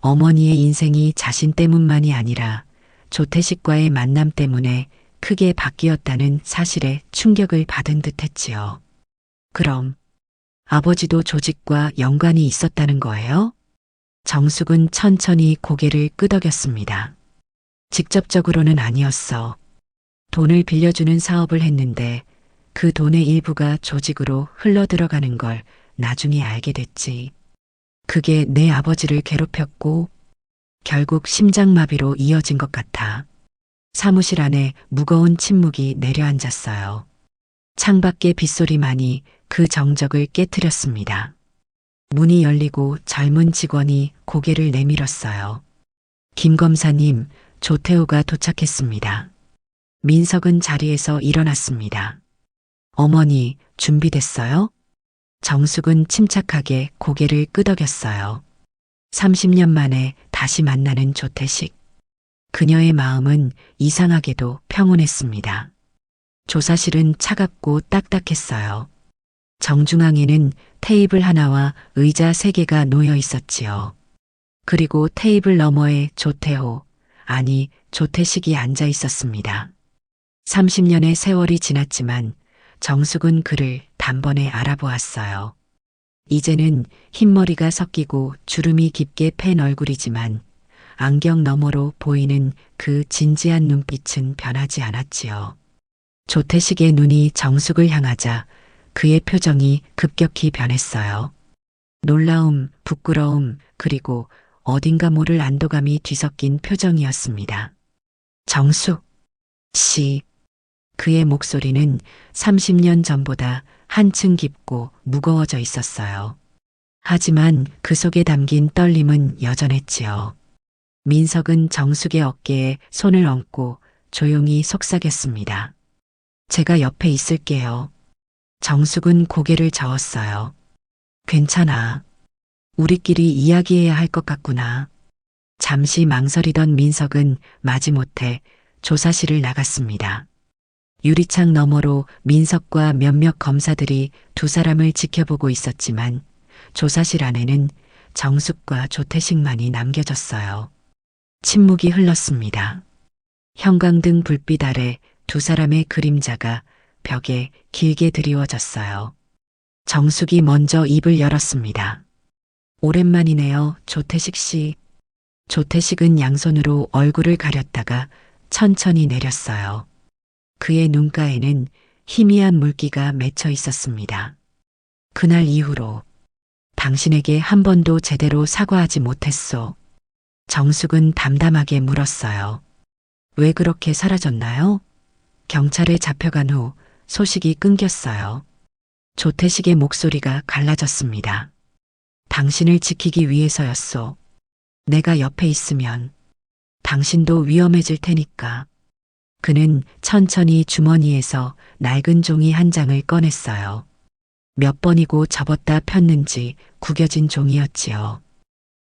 어머니의 인생이 자신 때문만이 아니라 조태식과의 만남 때문에 크게 바뀌었다는 사실에 충격을 받은 듯 했지요. 그럼 아버지도 조직과 연관이 있었다는 거예요? 정숙은 천천히 고개를 끄덕였습니다. 직접적으로는 아니었어. 돈을 빌려주는 사업을 했는데 그 돈의 일부가 조직으로 흘러들어가는 걸 나중에 알게 됐지. 그게 내 아버지를 괴롭혔고 결국 심장마비로 이어진 것 같아. 사무실 안에 무거운 침묵이 내려앉았어요. 창밖의 빗소리만이 그 정적을 깨트렸습니다. 문이 열리고 젊은 직원이 고개를 내밀었어요. 김 검사님, 조태호가 도착했습니다. 민석은 자리에서 일어났습니다. 어머니, 준비됐어요? 정숙은 침착하게 고개를 끄덕였어요. 30년 만에 다시 만나는 조태식. 그녀의 마음은 이상하게도 평온했습니다. 조사실은 차갑고 딱딱했어요. 정중앙에는 테이블 하나와 의자 3개가 놓여 있었지요. 그리고 테이블 너머에 조태호, 아니 조태식이 앉아 있었습니다. 30년의 세월이 지났지만 정숙은 그를 단번에 알아보았어요. 이제는 흰머리가 섞이고 주름이 깊게 팬 얼굴이지만 안경 너머로 보이는 그 진지한 눈빛은 변하지 않았지요. 조태식의 눈이 정숙을 향하자 그의 표정이 급격히 변했어요. 놀라움, 부끄러움, 그리고 어딘가 모를 안도감이 뒤섞인 표정이었습니다. 정숙 씨. 그의 목소리는 30년 전보다 한층 깊고 무거워져 있었어요. 하지만 그 속에 담긴 떨림은 여전했지요. 민석은 정숙의 어깨에 손을 얹고 조용히 속삭였습니다. 제가 옆에 있을게요. 정숙은 고개를 저었어요. 괜찮아. 우리끼리 이야기해야 할 것 같구나. 잠시 망설이던 민석은 마지못해 조사실을 나갔습니다. 유리창 너머로 민석과 몇몇 검사들이 두 사람을 지켜보고 있었지만 조사실 안에는 정숙과 조태식만이 남겨졌어요. 침묵이 흘렀습니다. 형광등 불빛 아래 두 사람의 그림자가 벽에 길게 드리워졌어요. 정숙이 먼저 입을 열었습니다. 오랜만이네요, 조태식 씨. 조태식은 양손으로 얼굴을 가렸다가 천천히 내렸어요. 그의 눈가에는 희미한 물기가 맺혀 있었습니다. 그날 이후로 당신에게 한 번도 제대로 사과하지 못했소. 정숙은 담담하게 물었어요. 왜 그렇게 사라졌나요? 경찰에 잡혀간 후 소식이 끊겼어요. 조태식의 목소리가 갈라졌습니다. 당신을 지키기 위해서였소. 내가 옆에 있으면 당신도 위험해질 테니까. 그는 천천히 주머니에서 낡은 종이 한 장을 꺼냈어요. 몇 번이고 접었다 폈는지 구겨진 종이었지요.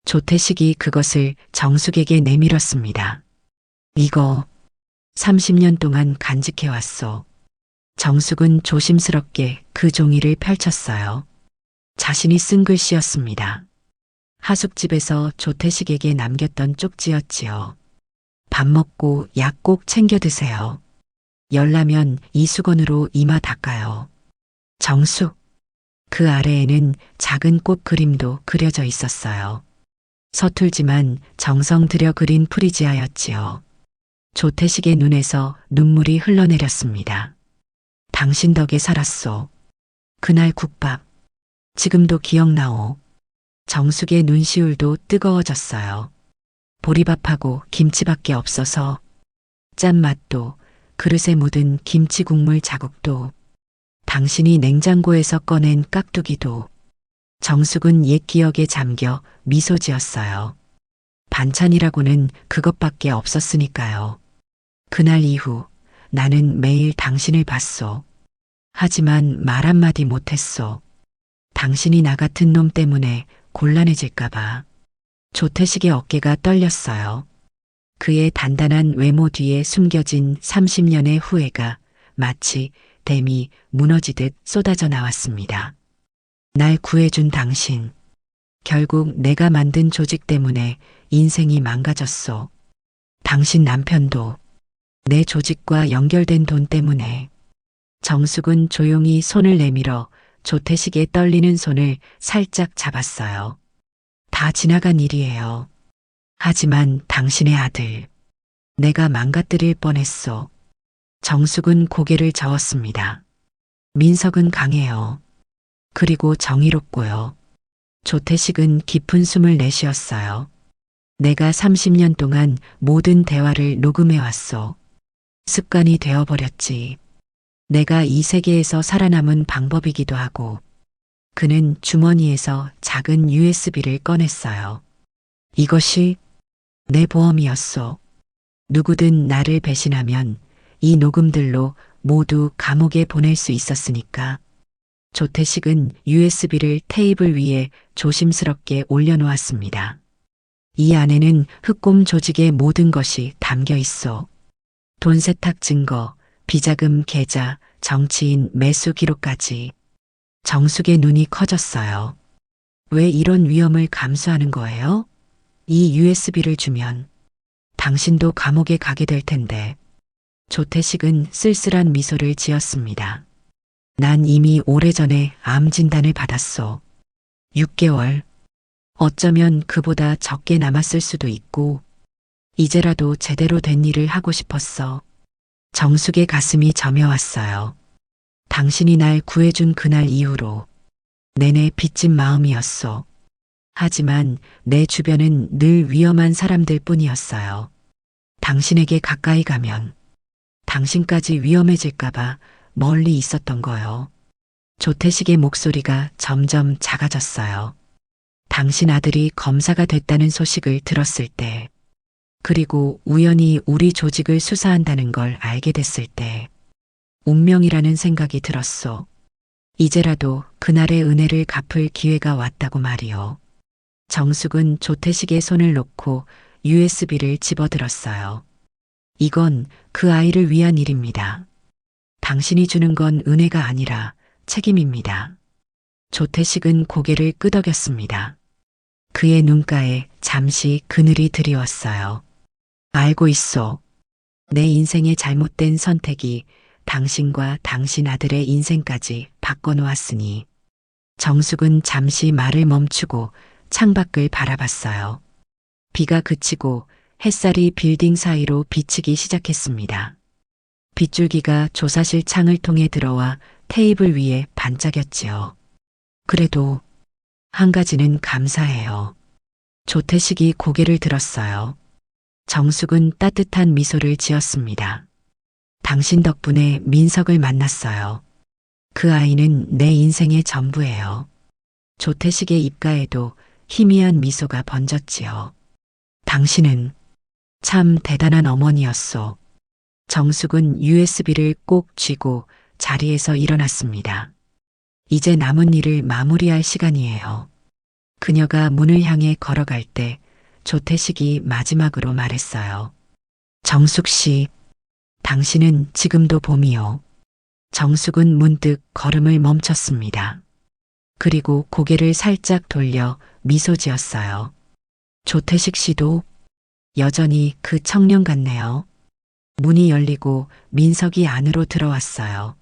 조태식이 그것을 정숙에게 내밀었습니다. 이거 30년 동안 간직해왔소. 정숙은 조심스럽게 그 종이를 펼쳤어요. 자신이 쓴 글씨였습니다. 하숙집에서 조태식에게 남겼던 쪽지였지요. 밥 먹고 약 꼭 챙겨 드세요. 열나면 이 수건으로 이마 닦아요. 정숙. 그 아래에는 작은 꽃 그림도 그려져 있었어요. 서툴지만 정성 들여 그린 프리지아였지요. 조태식의 눈에서 눈물이 흘러내렸습니다. 당신 덕에 살았소. 그날 국밥. 지금도 기억나오. 정숙의 눈시울도 뜨거워졌어요. 보리밥하고 김치밖에 없어서 짠맛도 그릇에 묻은 김치 국물 자국도 당신이 냉장고에서 꺼낸 깍두기도 정숙은 옛 기억에 잠겨 미소 지었어요. 반찬이라고는 그것밖에 없었으니까요. 그날 이후 나는 매일 당신을 봤소. 하지만 말 한마디 못했소. 당신이 나 같은 놈 때문에 곤란해질까봐. 조태식의 어깨가 떨렸어요. 그의 단단한 외모 뒤에 숨겨진 30년의 후회가 마치 댐이 무너지듯 쏟아져 나왔습니다. 날 구해준 당신. 결국 내가 만든 조직 때문에 인생이 망가졌소. 당신 남편도 내 조직과 연결된 돈 때문에. 정숙은 조용히 손을 내밀어 조태식의 떨리는 손을 살짝 잡았어요. 다 지나간 일이에요. 하지만 당신의 아들, 내가 망가뜨릴 뻔했소. 정숙은 고개를 저었습니다. 민석은 강해요. 그리고 정의롭고요. 조태식은 깊은 숨을 내쉬었어요. 내가 30년 동안 모든 대화를 녹음해왔소. 습관이 되어버렸지. 내가 이 세계에서 살아남은 방법이기도 하고. 그는 주머니에서 작은 USB를 꺼냈어요. 이것이 내 보험이었소. 누구든 나를 배신하면 이 녹음들로 모두 감옥에 보낼 수 있었으니까. 조태식은 USB를 테이블 위에 조심스럽게 올려놓았습니다. 이 안에는 흑곰 조직의 모든 것이 담겨 있어. 돈 세탁 증거, 비자금 계좌, 정치인 매수 기록까지. 정숙의 눈이 커졌어요. 왜 이런 위험을 감수하는 거예요? 이 USB를 주면 당신도 감옥에 가게 될 텐데. 조태식은 쓸쓸한 미소를 지었습니다. 난 이미 오래전에 암 진단을 받았소. 6개월. 어쩌면 그보다 적게 남았을 수도 있고, 이제라도 제대로 된 일을 하고 싶었어. 정숙의 가슴이 저며왔어요. 당신이 날 구해준 그날 이후로 내내 빚진 마음이었소. 하지만 내 주변은 늘 위험한 사람들 뿐이었어요. 당신에게 가까이 가면 당신까지 위험해질까봐 멀리 있었던 거요. 조태식의 목소리가 점점 작아졌어요. 당신 아들이 검사가 됐다는 소식을 들었을 때, 그리고 우연히 우리 조직을 수사한다는 걸 알게 됐을 때, 운명이라는 생각이 들었소. 이제라도 그날의 은혜를 갚을 기회가 왔다고 말이요. 정숙은 조태식의 손을 놓고 USB를 집어들었어요. 이건 그 아이를 위한 일입니다. 당신이 주는 건 은혜가 아니라 책임입니다. 조태식은 고개를 끄덕였습니다. 그의 눈가에 잠시 그늘이 드리웠어요. 알고 있어. 내 인생의 잘못된 선택이 당신과 당신 아들의 인생까지 바꿔놓았으니. 정숙은 잠시 말을 멈추고 창밖을 바라봤어요. 비가 그치고 햇살이 빌딩 사이로 비치기 시작했습니다. 빗줄기가 조사실 창을 통해 들어와 테이블 위에 반짝였지요. 그래도 한 가지는 감사해요. 조태식이 고개를 들었어요. 정숙은 따뜻한 미소를 지었습니다. 당신 덕분에 민석을 만났어요. 그 아이는 내 인생의 전부예요. 조태식의 입가에도 희미한 미소가 번졌지요. 당신은 참 대단한 어머니였소. 정숙은 USB를 꼭 쥐고 자리에서 일어났습니다. 이제 남은 일을 마무리할 시간이에요. 그녀가 문을 향해 걸어갈 때 조태식이 마지막으로 말했어요. 정숙 씨, 당신은 지금도 봄이요. 정숙은 문득 걸음을 멈췄습니다. 그리고 고개를 살짝 돌려 미소 지었어요. 조태식 씨도 여전히 그 청년 같네요. 문이 열리고 민석이 안으로 들어왔어요.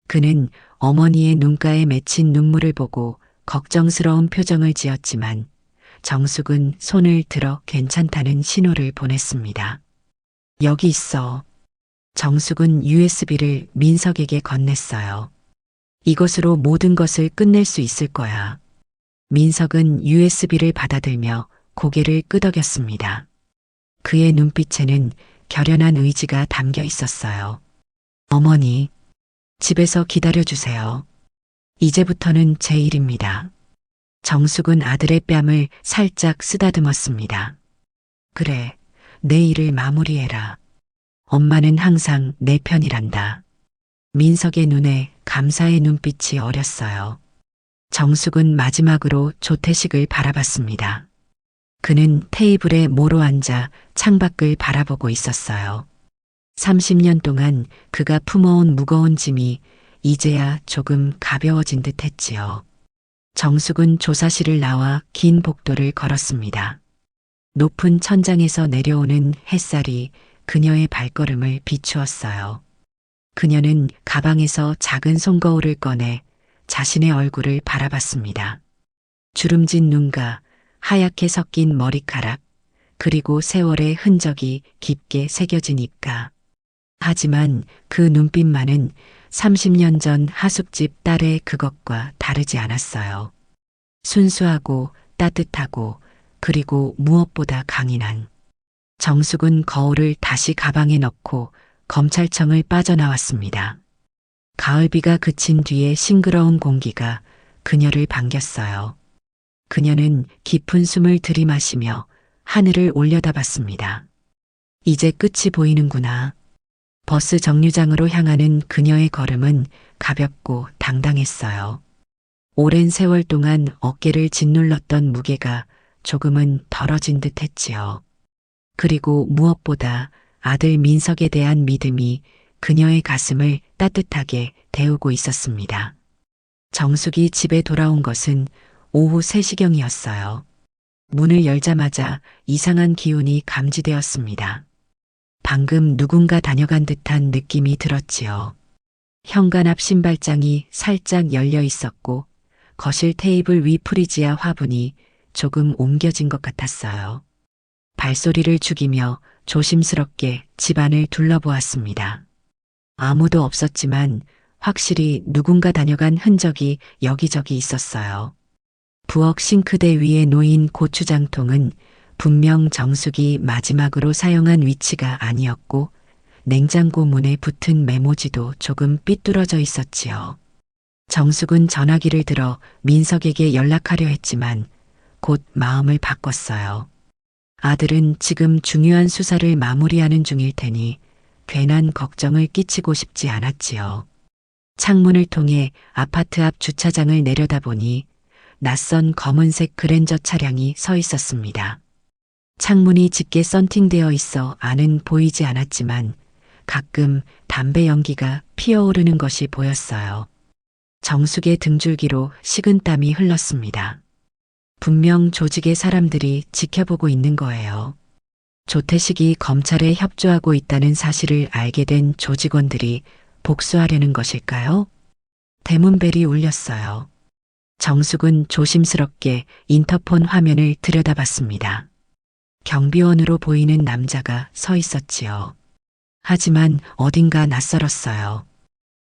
그는 어머니의 눈가에 맺힌 눈물을 보고 걱정스러운 표정을 지었지만 정숙은 손을 들어 괜찮다는 신호를 보냈습니다. 여기 있어. 정숙은 USB를 민석에게 건넸어요. 이것으로 모든 것을 끝낼 수 있을 거야. 민석은 USB를 받아들며 고개를 끄덕였습니다. 그의 눈빛에는 결연한 의지가 담겨 있었어요. 어머니, 집에서 기다려주세요. 이제부터는 제 일입니다. 정숙은 아들의 뺨을 살짝 쓰다듬었습니다. 그래, 내 일을 마무리해라. 엄마는 항상 내 편이란다. 민석의 눈에 감사의 눈빛이 어렸어요. 정숙은 마지막으로 조태식을 바라봤습니다. 그는 테이블에 모로 앉아 창밖을 바라보고 있었어요. 30년 동안 그가 품어온 무거운 짐이 이제야 조금 가벼워진 듯 했지요. 정숙은 조사실을 나와 긴 복도를 걸었습니다. 높은 천장에서 내려오는 햇살이 그녀의 발걸음을 비추었어요. 그녀는 가방에서 작은 손거울을 꺼내 자신의 얼굴을 바라봤습니다. 주름진 눈과 하얗게 섞인 머리카락, 그리고 세월의 흔적이 깊게 새겨진 입가. 하지만 그 눈빛만은 30년 전 하숙집 딸의 그것과 다르지 않았어요. 순수하고 따뜻하고 그리고 무엇보다 강인한. 정숙은 거울을 다시 가방에 넣고 검찰청을 빠져나왔습니다. 가을비가 그친 뒤에 싱그러운 공기가 그녀를 반겼어요. 그녀는 깊은 숨을 들이마시며 하늘을 올려다봤습니다. 이제 끝이 보이는구나. 버스 정류장으로 향하는 그녀의 걸음은 가볍고 당당했어요. 오랜 세월 동안 어깨를 짓눌렀던 무게가 조금은 덜어진 듯 했지요. 그리고 무엇보다 아들 민석에 대한 믿음이 그녀의 가슴을 따뜻하게 데우고 있었습니다. 정숙이 집에 돌아온 것은 오후 3시경이었어요. 문을 열자마자 이상한 기운이 감지되었습니다. 방금 누군가 다녀간 듯한 느낌이 들었지요. 현관 앞 신발장이 살짝 열려 있었고 거실 테이블 위 프리지아 화분이 조금 옮겨진 것 같았어요. 발소리를 죽이며 조심스럽게 집안을 둘러보았습니다. 아무도 없었지만 확실히 누군가 다녀간 흔적이 여기저기 있었어요. 부엌 싱크대 위에 놓인 고추장통은 분명 정숙이 마지막으로 사용한 위치가 아니었고 냉장고 문에 붙은 메모지도 조금 삐뚤어져 있었지요. 정숙은 전화기를 들어 민석에게 연락하려 했지만 곧 마음을 바꿨어요. 아들은 지금 중요한 수사를 마무리하는 중일 테니 괜한 걱정을 끼치고 싶지 않았지요. 창문을 통해 아파트 앞 주차장을 내려다보니 낯선 검은색 그랜저 차량이 서 있었습니다. 창문이 짙게 썬팅되어 있어 안은 보이지 않았지만 가끔 담배 연기가 피어오르는 것이 보였어요. 정숙의 등줄기로 식은땀이 흘렀습니다. 분명 조직의 사람들이 지켜보고 있는 거예요. 조태식이 검찰에 협조하고 있다는 사실을 알게 된 조직원들이 복수하려는 것일까요? 대문벨이 울렸어요. 정숙은 조심스럽게 인터폰 화면을 들여다봤습니다. 경비원으로 보이는 남자가 서 있었지요. 하지만 어딘가 낯설었어요.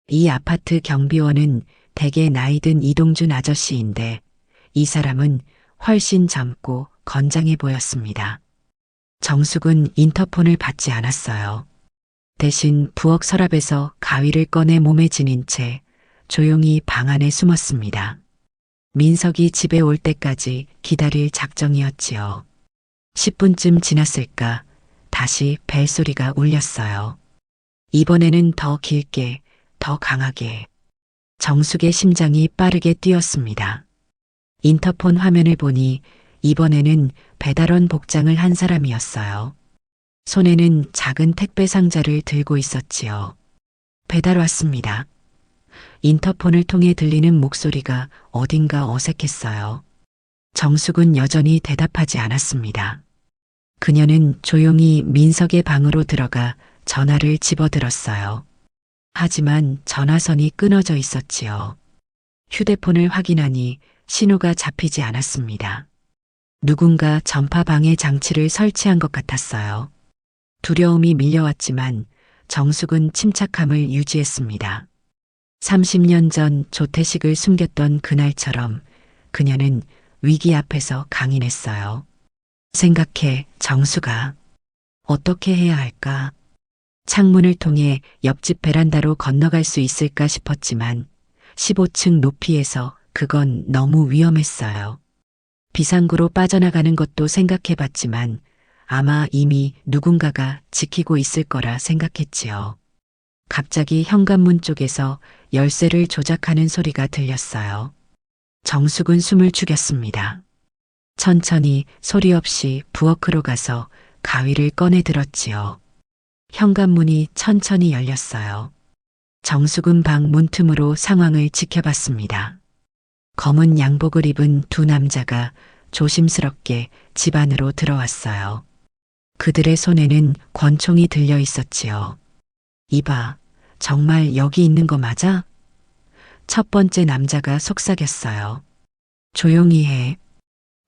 이 아파트 경비원은 대개 나이든 이동준 아저씨인데 이 사람은 훨씬 젊고 건장해 보였습니다. 정숙은 인터폰을 받지 않았어요. 대신 부엌 서랍에서 가위를 꺼내 몸에 지닌 채 조용히 방 안에 숨었습니다. 민석이 집에 올 때까지 기다릴 작정이었지요. 10분쯤 지났을까 다시 벨소리가 울렸어요. 이번에는 더 길게, 더 강하게. 정숙의 심장이 빠르게 뛰었습니다. 인터폰 화면을 보니 이번에는 배달원 복장을 한 사람이었어요. 손에는 작은 택배 상자를 들고 있었지요. 배달 왔습니다. 인터폰을 통해 들리는 목소리가 어딘가 어색했어요. 정숙은 여전히 대답하지 않았습니다. 그녀는 조용히 민석의 방으로 들어가 전화를 집어들었어요. 하지만 전화선이 끊어져 있었지요. 휴대폰을 확인하니 신호가 잡히지 않았습니다. 누군가 전파 방해 장치를 설치한 것 같았어요. 두려움이 밀려왔지만 정숙은 침착함을 유지했습니다. 30년 전 조태식을 숨겼던 그날처럼 그녀는 위기 앞에서 강인했어요. 생각해, 정수가. 어떻게 해야 할까? 창문을 통해 옆집 베란다로 건너갈 수 있을까 싶었지만 15층 높이에서 그건 너무 위험했어요. 비상구로 빠져나가는 것도 생각해 봤지만 아마 이미 누군가가 지키고 있을 거라 생각했지요. 갑자기 현관문 쪽에서 열쇠를 조작하는 소리가 들렸어요. 정숙은 숨을 죽였습니다. 천천히 소리 없이 부엌으로 가서 가위를 꺼내 들었지요. 현관문이 천천히 열렸어요. 정숙은 방 문틈으로 상황을 지켜봤습니다. 검은 양복을 입은 두 남자가 조심스럽게 집 안으로 들어왔어요. 그들의 손에는 권총이 들려 있었지요. 이봐, 정말 여기 있는 거 맞아? 첫 번째 남자가 속삭였어요. 조용히 해.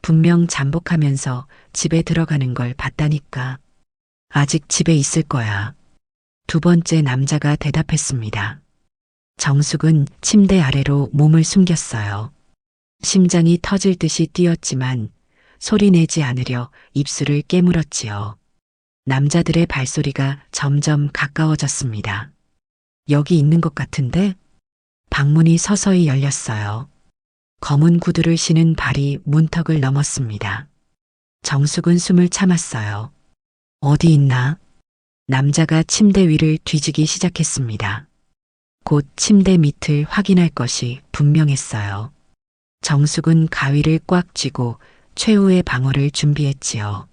분명 잠복하면서 집에 들어가는 걸 봤다니까. 아직 집에 있을 거야. 두 번째 남자가 대답했습니다. 정숙은 침대 아래로 몸을 숨겼어요. 심장이 터질 듯이 뛰었지만 소리 내지 않으려 입술을 깨물었지요. 남자들의 발소리가 점점 가까워졌습니다. 여기 있는 것 같은데? 방문이 서서히 열렸어요. 검은 구두를 신은 발이 문턱을 넘었습니다. 정숙은 숨을 참았어요. 어디 있나? 남자가 침대 위를 뒤지기 시작했습니다. 곧 침대 밑을 확인할 것이 분명했어요. 정숙은 가위를 꽉 쥐고 최후의 방어를 준비했지요.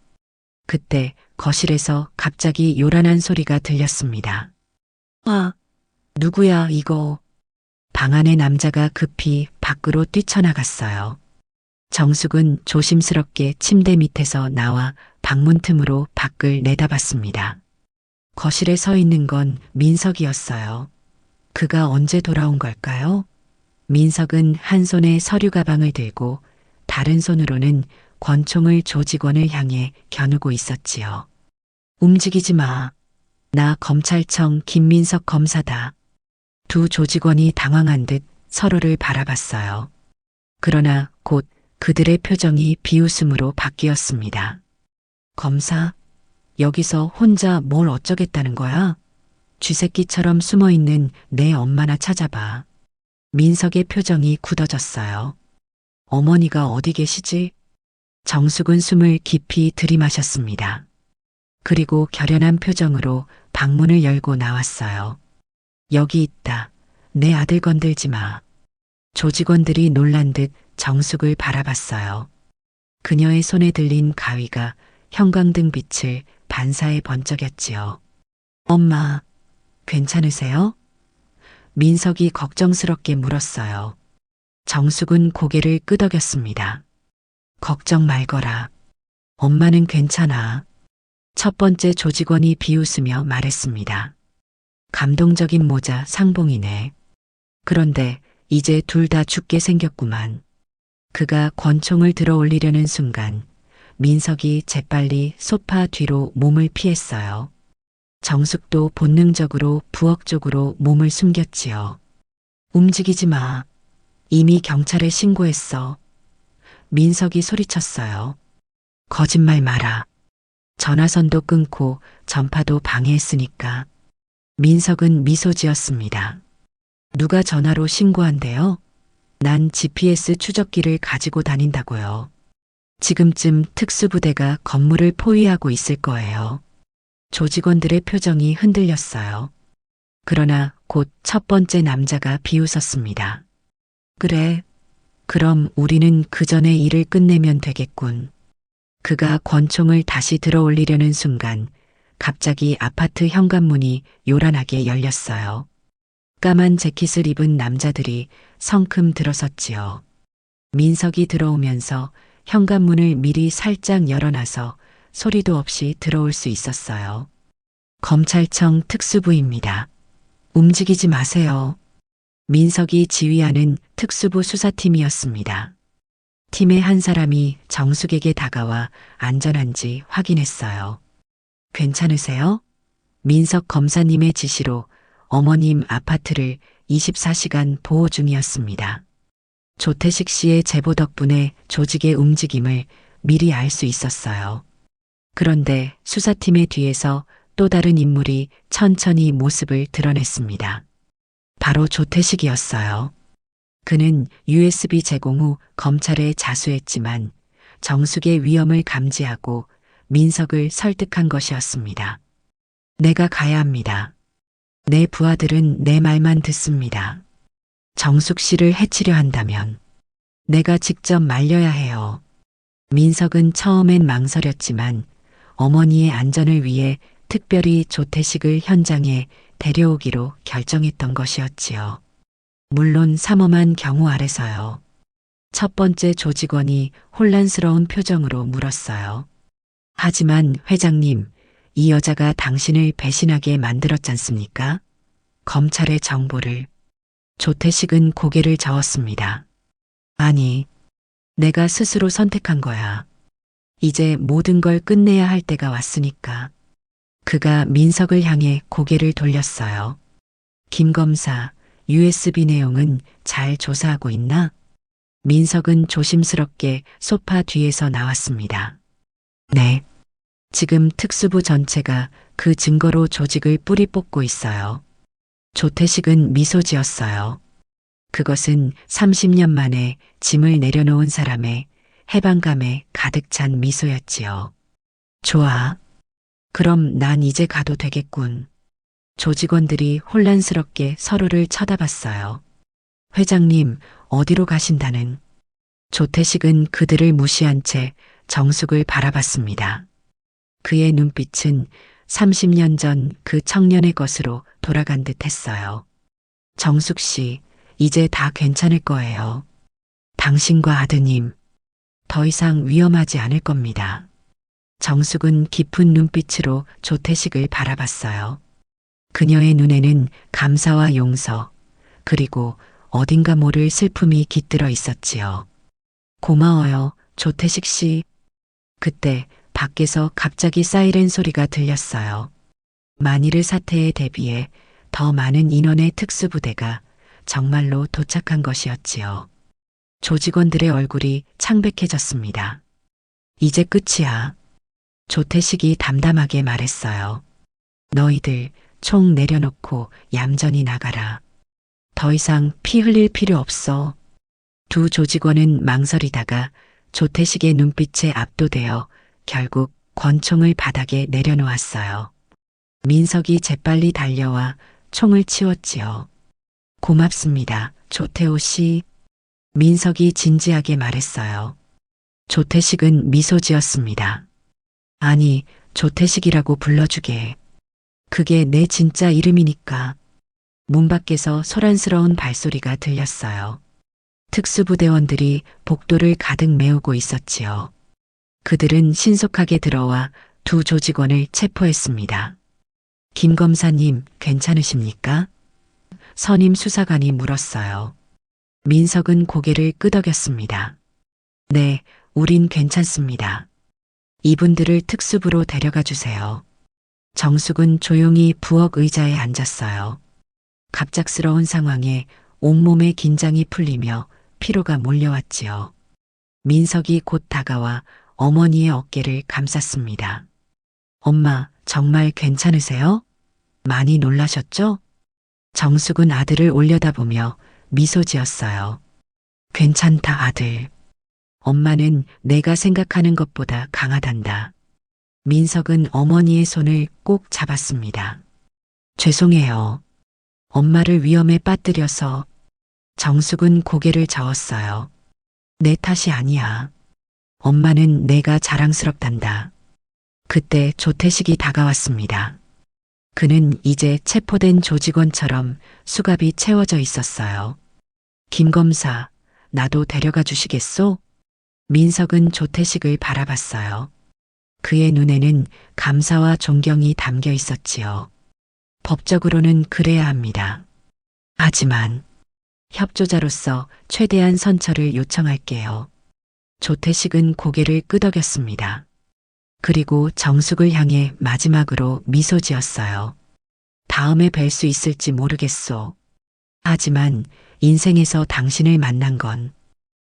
그때 거실에서 갑자기 요란한 소리가 들렸습니다. 와, 누구야 이거? 방 안의 남자가 급히 밖으로 뛰쳐나갔어요. 정숙은 조심스럽게 침대 밑에서 나와 방문 틈으로 밖을 내다봤습니다. 거실에 서 있는 건 민석이었어요. 그가 언제 돌아온 걸까요? 민석은 한 손에 서류 가방을 들고 다른 손으로는 권총을 조직원을 향해 겨누고 있었지요. 움직이지 마. 나 검찰청 김민석 검사다. 두 조직원이 당황한 듯 서로를 바라봤어요. 그러나 곧 그들의 표정이 비웃음으로 바뀌었습니다. 검사, 여기서 혼자 뭘 어쩌겠다는 거야? 쥐새끼처럼 숨어있는 내 엄마나 찾아봐. 민석의 표정이 굳어졌어요. 어머니가 어디 계시지? 정숙은 숨을 깊이 들이마셨습니다. 그리고 결연한 표정으로 방문을 열고 나왔어요. 여기 있다. 내 아들 건들지 마. 조직원들이 놀란 듯 정숙을 바라봤어요. 그녀의 손에 들린 가위가 형광등 빛을 반사해 번쩍였지요. 엄마, 괜찮으세요? 민석이 걱정스럽게 물었어요. 정숙은 고개를 끄덕였습니다. 걱정 말거라. 엄마는 괜찮아. 첫 번째 조직원이 비웃으며 말했습니다. 감동적인 모자 상봉이네. 그런데 이제 둘 다 죽게 생겼구만. 그가 권총을 들어 올리려는 순간 민석이 재빨리 소파 뒤로 몸을 피했어요. 정숙도 본능적으로 부엌 쪽으로 몸을 숨겼지요. 움직이지 마. 이미 경찰에 신고했어. 민석이 소리쳤어요. 거짓말 마라. 전화선도 끊고 전파도 방해했으니까. 민석은 미소 지었습니다. 누가 전화로 신고한대요? 난 GPS 추적기를 가지고 다닌다고요. 지금쯤 특수부대가 건물을 포위하고 있을 거예요. 조직원들의 표정이 흔들렸어요. 그러나 곧 첫 번째 남자가 비웃었습니다. 그래, 그럼 우리는 그 전에 일을 끝내면 되겠군. 그가 권총을 다시 들어 올리려는 순간 갑자기 아파트 현관문이 요란하게 열렸어요. 까만 재킷을 입은 남자들이 성큼 들어섰지요. 민석이 들어오면서 현관문을 미리 살짝 열어놔서 소리도 없이 들어올 수 있었어요. 검찰청 특수부입니다. 움직이지 마세요. 민석이 지휘하는 특수부 수사팀이었습니다. 팀의 한 사람이 정숙에게 다가와 안전한지 확인했어요. 괜찮으세요? 민석 검사님의 지시로 어머님 아파트를 24시간 보호 중이었습니다. 조태식 씨의 제보 덕분에 조직의 움직임을 미리 알 수 있었어요. 그런데 수사팀의 뒤에서 또 다른 인물이 천천히 모습을 드러냈습니다. 바로 조태식이었어요. 그는 USB 제공 후 검찰에 자수했지만 정숙의 위험을 감지하고 민석을 설득한 것이었습니다. 내가 가야 합니다. 내 부하들은 내 말만 듣습니다. 정숙 씨를 해치려 한다면 내가 직접 말려야 해요. 민석은 처음엔 망설였지만 어머니의 안전을 위해 특별히 조태식을 현장에 데려오기로 결정했던 것이었지요. 물론 삼엄한 경우 아래서요. 첫 번째 조직원이 혼란스러운 표정으로 물었어요. 하지만 회장님, 이 여자가 당신을 배신하게 만들었잖습니까? 검찰의 정보를. 조태식은 고개를 저었습니다. 아니, 내가 스스로 선택한 거야. 이제 모든 걸 끝내야 할 때가 왔으니까. 그가 민석을 향해 고개를 돌렸어요. 김 검사, USB 내용은 잘 조사하고 있나? 민석은 조심스럽게 소파 뒤에서 나왔습니다. 네. 지금 특수부 전체가 그 증거로 조직을 뿌리 뽑고 있어요. 조태식은 미소 지었어요. 그것은 30년 만에 짐을 내려놓은 사람의 해방감에 가득 찬 미소였지요. 좋아. 그럼 난 이제 가도 되겠군. 조직원들이 혼란스럽게 서로를 쳐다봤어요. 회장님, 어디로 가신다는? 조태식은 그들을 무시한 채 정숙을 바라봤습니다. 그의 눈빛은 30년 전 그 청년의 것으로 돌아간 듯 했어요. 정숙 씨, 이제 다 괜찮을 거예요. 당신과 아드님, 더 이상 위험하지 않을 겁니다. 정숙은 깊은 눈빛으로 조태식을 바라봤어요. 그녀의 눈에는 감사와 용서, 그리고 어딘가 모를 슬픔이 깃들어 있었지요. 고마워요, 조태식 씨. 그때 밖에서 갑자기 사이렌 소리가 들렸어요. 만일의 사태에 대비해 더 많은 인원의 특수부대가 정말로 도착한 것이었지요. 조직원들의 얼굴이 창백해졌습니다. 이제 끝이야. 조태식이 담담하게 말했어요. 너희들 총 내려놓고 얌전히 나가라. 더 이상 피 흘릴 필요 없어. 두 조직원은 망설이다가 조태식의 눈빛에 압도되어 결국 권총을 바닥에 내려놓았어요. 민석이 재빨리 달려와 총을 치웠지요. 고맙습니다, 조태호 씨. 민석이 진지하게 말했어요. 조태식은 미소 지었습니다. 아니, 조태식이라고 불러주게. 그게 내 진짜 이름이니까. 문 밖에서 소란스러운 발소리가 들렸어요. 특수부대원들이 복도를 가득 메우고 있었지요. 그들은 신속하게 들어와 두 조직원을 체포했습니다. 김 검사님, 괜찮으십니까? 선임 수사관이 물었어요. 민석은 고개를 끄덕였습니다. 네, 우린 괜찮습니다. 이분들을 특수부로 데려가 주세요. 정숙은 조용히 부엌 의자에 앉았어요. 갑작스러운 상황에 온몸의 긴장이 풀리며 피로가 몰려왔지요. 민석이 곧 다가와 어머니의 어깨를 감쌌습니다. 엄마, 정말 괜찮으세요? 많이 놀라셨죠? 정숙은 아들을 올려다보며 미소 지었어요. 괜찮다, 아들. 엄마는 내가 생각하는 것보다 강하단다. 민석은 어머니의 손을 꼭 잡았습니다. 죄송해요. 엄마를 위험에 빠뜨려서. 정숙은 고개를 저었어요. 내 탓이 아니야. 엄마는 내가 자랑스럽단다. 그때 조태식이 다가왔습니다. 그는 이제 체포된 조직원처럼 수갑이 채워져 있었어요. 김 검사, 나도 데려가 주시겠소? 민석은 조태식을 바라봤어요. 그의 눈에는 감사와 존경이 담겨 있었지요. 법적으로는 그래야 합니다. 하지만 협조자로서 최대한 선처를 요청할게요. 조태식은 고개를 끄덕였습니다. 그리고 정숙을 향해 마지막으로 미소 지었어요. 다음에 뵐 수 있을지 모르겠소. 하지만 인생에서 당신을 만난 건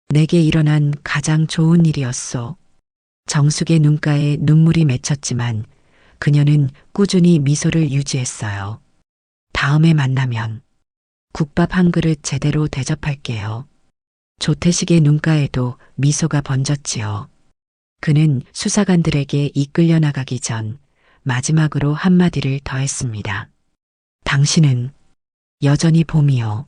내게 일어난 가장 좋은 일이었소. 정숙의 눈가에 눈물이 맺혔지만 그녀는 꾸준히 미소를 유지했어요. 다음에 만나면 국밥 한 그릇 제대로 대접할게요. 조태식의 눈가에도 미소가 번졌지요. 그는 수사관들에게 이끌려 나가기 전 마지막으로 한마디를 더했습니다. 당신은 여전히 봄이요.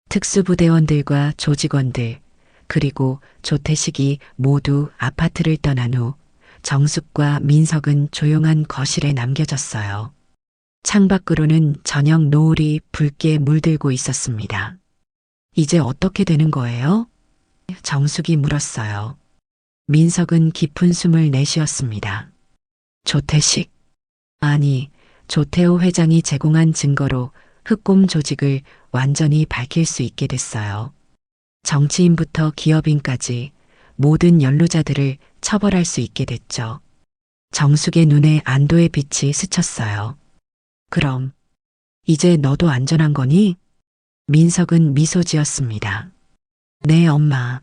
특수부대원들과 조직원들, 그리고 조태식이 모두 아파트를 떠난 후 정숙과 민석은 조용한 거실에 남겨졌어요. 창밖으로는 저녁 노을이 붉게 물들고 있었습니다. 이제 어떻게 되는 거예요? 정숙이 물었어요. 민석은 깊은 숨을 내쉬었습니다. 조태식. 아니, 조태호 회장이 제공한 증거로 흑곰 조직을 완전히 밝힐 수 있게 됐어요. 정치인부터 기업인까지 모든 연루자들을 처벌할 수 있게 됐죠. 정숙의 눈에 안도의 빛이 스쳤어요. 그럼 이제 너도 안전한 거니? 민석은 미소 지었습니다. 네, 엄마.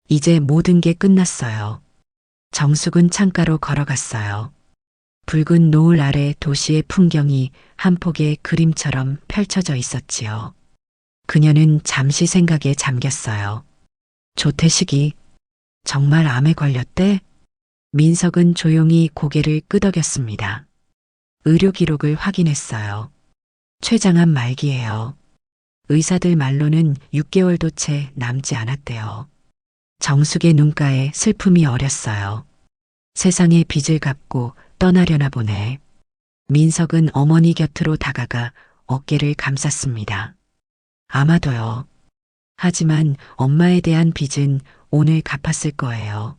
이제 모든 게 끝났어요. 정숙은 창가로 걸어갔어요. 붉은 노을 아래 도시의 풍경이 한 폭의 그림처럼 펼쳐져 있었지요. 그녀는 잠시 생각에 잠겼어요. 조태식이 정말 암에 걸렸대? 민석은 조용히 고개를 끄덕였습니다. 의료 기록을 확인했어요. 췌장암 말기예요. 의사들 말로는 6개월도 채 남지 않았대요. 정숙의 눈가에 슬픔이 어렸어요. 세상의 빚을 갚고 떠나려나 보네. 민석은 어머니 곁으로 다가가 어깨를 감쌌습니다. 아마도요. 하지만 엄마에 대한 빚은 오늘 갚았을 거예요.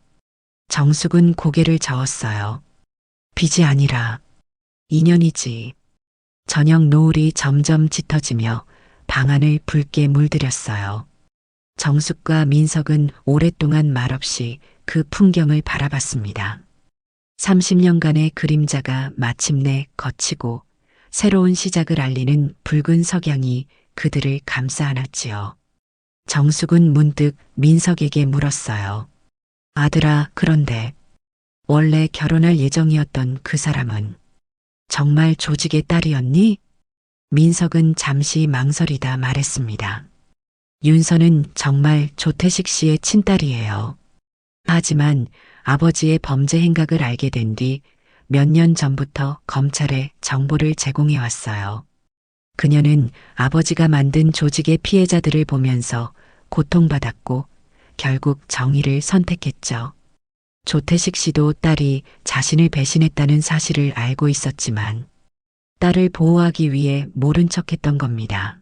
정숙은 고개를 저었어요. 빚이 아니라 인연이지. 저녁 노을이 점점 짙어지며 방 안을 붉게 물들였어요. 정숙과 민석은 오랫동안 말없이 그 풍경을 바라봤습니다. 30년간의 그림자가 마침내 걷히고 새로운 시작을 알리는 붉은 석양이 그들을 감싸 안았지요. 정숙은 문득 민석에게 물었어요. 아들아, 그런데 원래 결혼할 예정이었던 그 사람은 정말 조직의 딸이었니? 민석은 잠시 망설이다 말했습니다. 윤서는 정말 조태식 씨의 친딸이에요. 하지만 아버지의 범죄 행각을 알게 된 뒤 몇 년 전부터 검찰에 정보를 제공해 왔어요. 그녀는 아버지가 만든 조직의 피해자들을 보면서 고통받았고 결국 정의를 선택했죠. 조태식 씨도 딸이 자신을 배신했다는 사실을 알고 있었지만 딸을 보호하기 위해 모른 척했던 겁니다.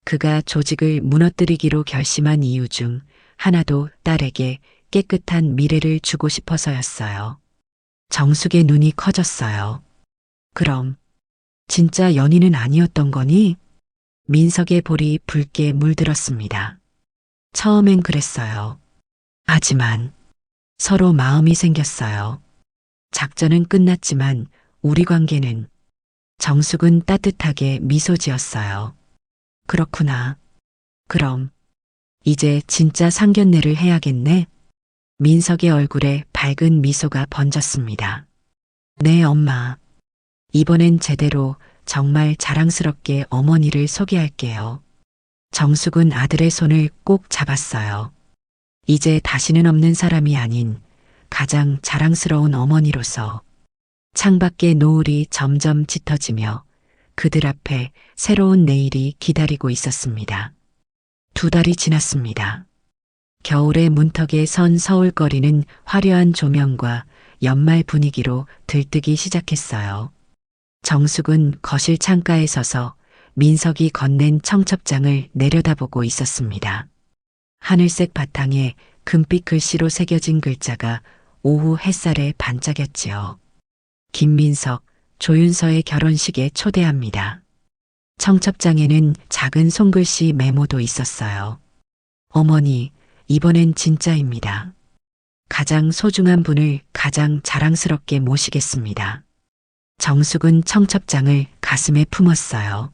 그가 조직을 무너뜨리기로 결심한 이유 중 하나도 딸에게 깨끗한 미래를 주고 싶어서였어요. 정숙의 눈이 커졌어요. 그럼 진짜 연인은 아니었던 거니? 민석의 볼이 붉게 물들었습니다. 처음엔 그랬어요. 하지만 서로 마음이 생겼어요. 작전은 끝났지만 우리 관계는. 정숙은 따뜻하게 미소 지었어요. 그렇구나. 그럼 이제 진짜 상견례를 해야겠네. 민석의 얼굴에 밝은 미소가 번졌습니다. 네, 엄마. 이번엔 제대로 정말 자랑스럽게 어머니를 소개할게요. 정숙은 아들의 손을 꼭 잡았어요. 이제 다시는 없는 사람이 아닌 가장 자랑스러운 어머니로서. 창밖의 노을이 점점 짙어지며 그들 앞에 새로운 내일이 기다리고 있었습니다. 2달이 지났습니다. 겨울의 문턱에 선 서울거리는 화려한 조명과 연말 분위기로 들뜨기 시작했어요. 정숙은 거실 창가에 서서 민석이 건넨 청첩장을 내려다보고 있었습니다. 하늘색 바탕에 금빛 글씨로 새겨진 글자가 오후 햇살에 반짝였지요. 김민석, 조윤서의 결혼식에 초대합니다. 청첩장에는 작은 손글씨 메모도 있었어요. 어머니, 이번엔 진짜입니다. 가장 소중한 분을 가장 자랑스럽게 모시겠습니다. 정숙은 청첩장을 가슴에 품었어요.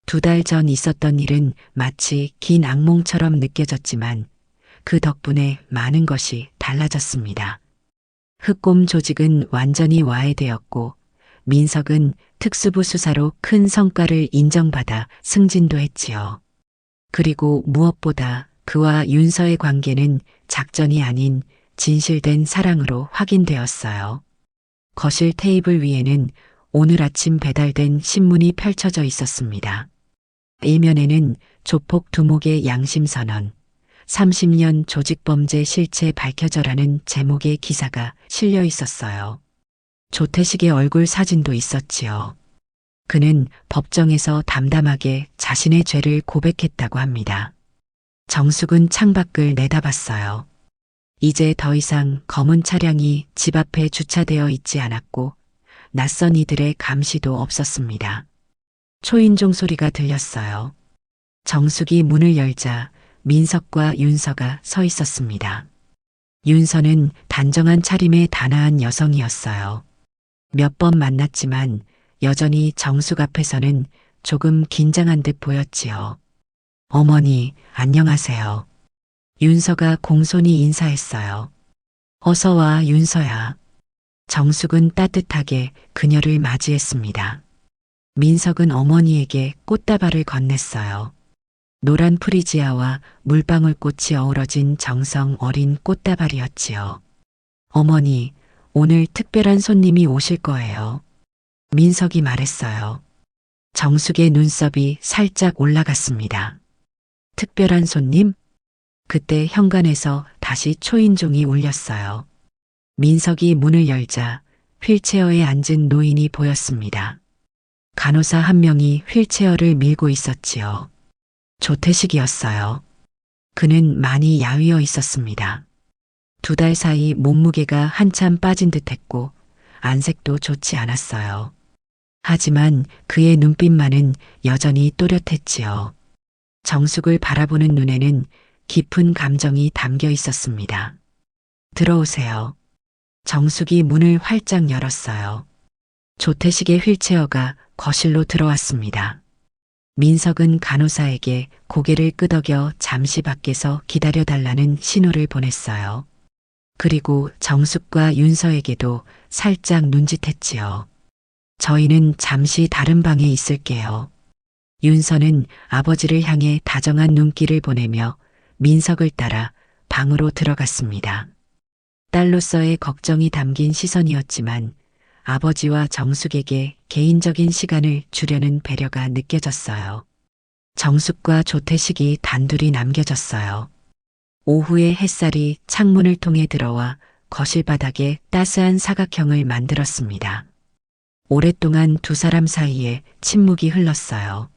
2달 전 있었던 일은 마치 긴 악몽처럼 느껴졌지만 그 덕분에 많은 것이 달라졌습니다. 흑곰 조직은 완전히 와해되었고 민석은 특수부 수사로 큰 성과를 인정받아 승진도 했지요. 그리고 무엇보다 그와 윤서의 관계는 작전이 아닌 진실된 사랑으로 확인되었어요. 거실 테이블 위에는 오늘 아침 배달된 신문이 펼쳐져 있었습니다. 일면에는 조폭 두목의 양심선언, 30년 조직범죄 실체 밝혀져라는 제목의 기사가 실려 있었어요. 조태식의 얼굴 사진도 있었지요. 그는 법정에서 담담하게 자신의 죄를 고백했다고 합니다. 정숙은 창밖을 내다봤어요. 이제 더 이상 검은 차량이 집 앞에 주차되어 있지 않았고 낯선 이들의 감시도 없었습니다. 초인종 소리가 들렸어요. 정숙이 문을 열자 민석과 윤서가 서 있었습니다. 윤서는 단정한 차림의 단아한 여성이었어요. 몇 번 만났지만 여전히 정숙 앞에서는 조금 긴장한 듯 보였지요. 어머니, 안녕하세요. 윤서가 공손히 인사했어요. 어서 와, 윤서야. 정숙은 따뜻하게 그녀를 맞이했습니다. 민석은 어머니에게 꽃다발을 건넸어요. 노란 프리지아와 물방울꽃이 어우러진 정성 어린 꽃다발이었지요. 어머니, 오늘 특별한 손님이 오실 거예요. 민석이 말했어요. 정숙의 눈썹이 살짝 올라갔습니다. 특별한 손님? 그때 현관에서 다시 초인종이 울렸어요. 민석이 문을 열자 휠체어에 앉은 노인이 보였습니다. 간호사 한 명이 휠체어를 밀고 있었지요. 조태식이었어요. 그는 많이 야위어 있었습니다. 2달 사이 몸무게가 한참 빠진 듯했고 안색도 좋지 않았어요. 하지만 그의 눈빛만은 여전히 또렷했지요. 정숙을 바라보는 눈에는 깊은 감정이 담겨 있었습니다. 들어오세요. 정숙이 문을 활짝 열었어요. 조태식의 휠체어가 거실로 들어왔습니다. 민석은 간호사에게 고개를 끄덕여 잠시 밖에서 기다려달라는 신호를 보냈어요. 그리고 정숙과 윤서에게도 살짝 눈짓했지요. 저희는 잠시 다른 방에 있을게요. 윤서는 아버지를 향해 다정한 눈길을 보내며 민석을 따라 방으로 들어갔습니다. 딸로서의 걱정이 담긴 시선이었지만 아버지와 정숙에게 개인적인 시간을 주려는 배려가 느껴졌어요. 정숙과 조태식이 단둘이 남겨졌어요. 오후의 햇살이 창문을 통해 들어와 거실 바닥에 따스한 사각형을 만들었습니다. 오랫동안 두 사람 사이에 침묵이 흘렀어요.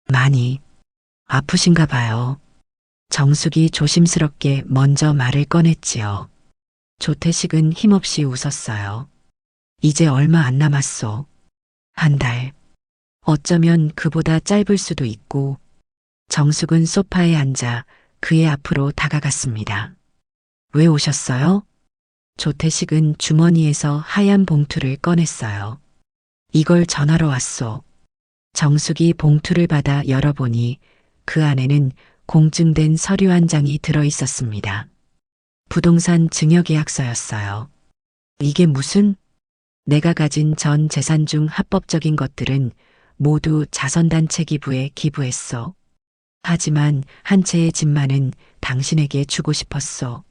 많이 아프신가 봐요. 정숙이 조심스럽게 먼저 말을 꺼냈지요. 조태식은 힘없이 웃었어요. 이제 얼마 안 남았소. 1달. 어쩌면 그보다 짧을 수도 있고. 정숙은 소파에 앉아 그의 앞으로 다가갔습니다. 왜 오셨어요? 조태식은 주머니에서 하얀 봉투를 꺼냈어요. 이걸 전하러 왔소. 정숙이 봉투를 받아 열어보니 그 안에는 공증된 서류 한 장이 들어 있었습니다. 부동산 증여계약서였어요. 이게 무슨? 내가 가진 전 재산 중 합법적인 것들은 모두 자선단체 기부에 기부했소. 하지만 한 채의 집만은 당신에게 주고 싶었소.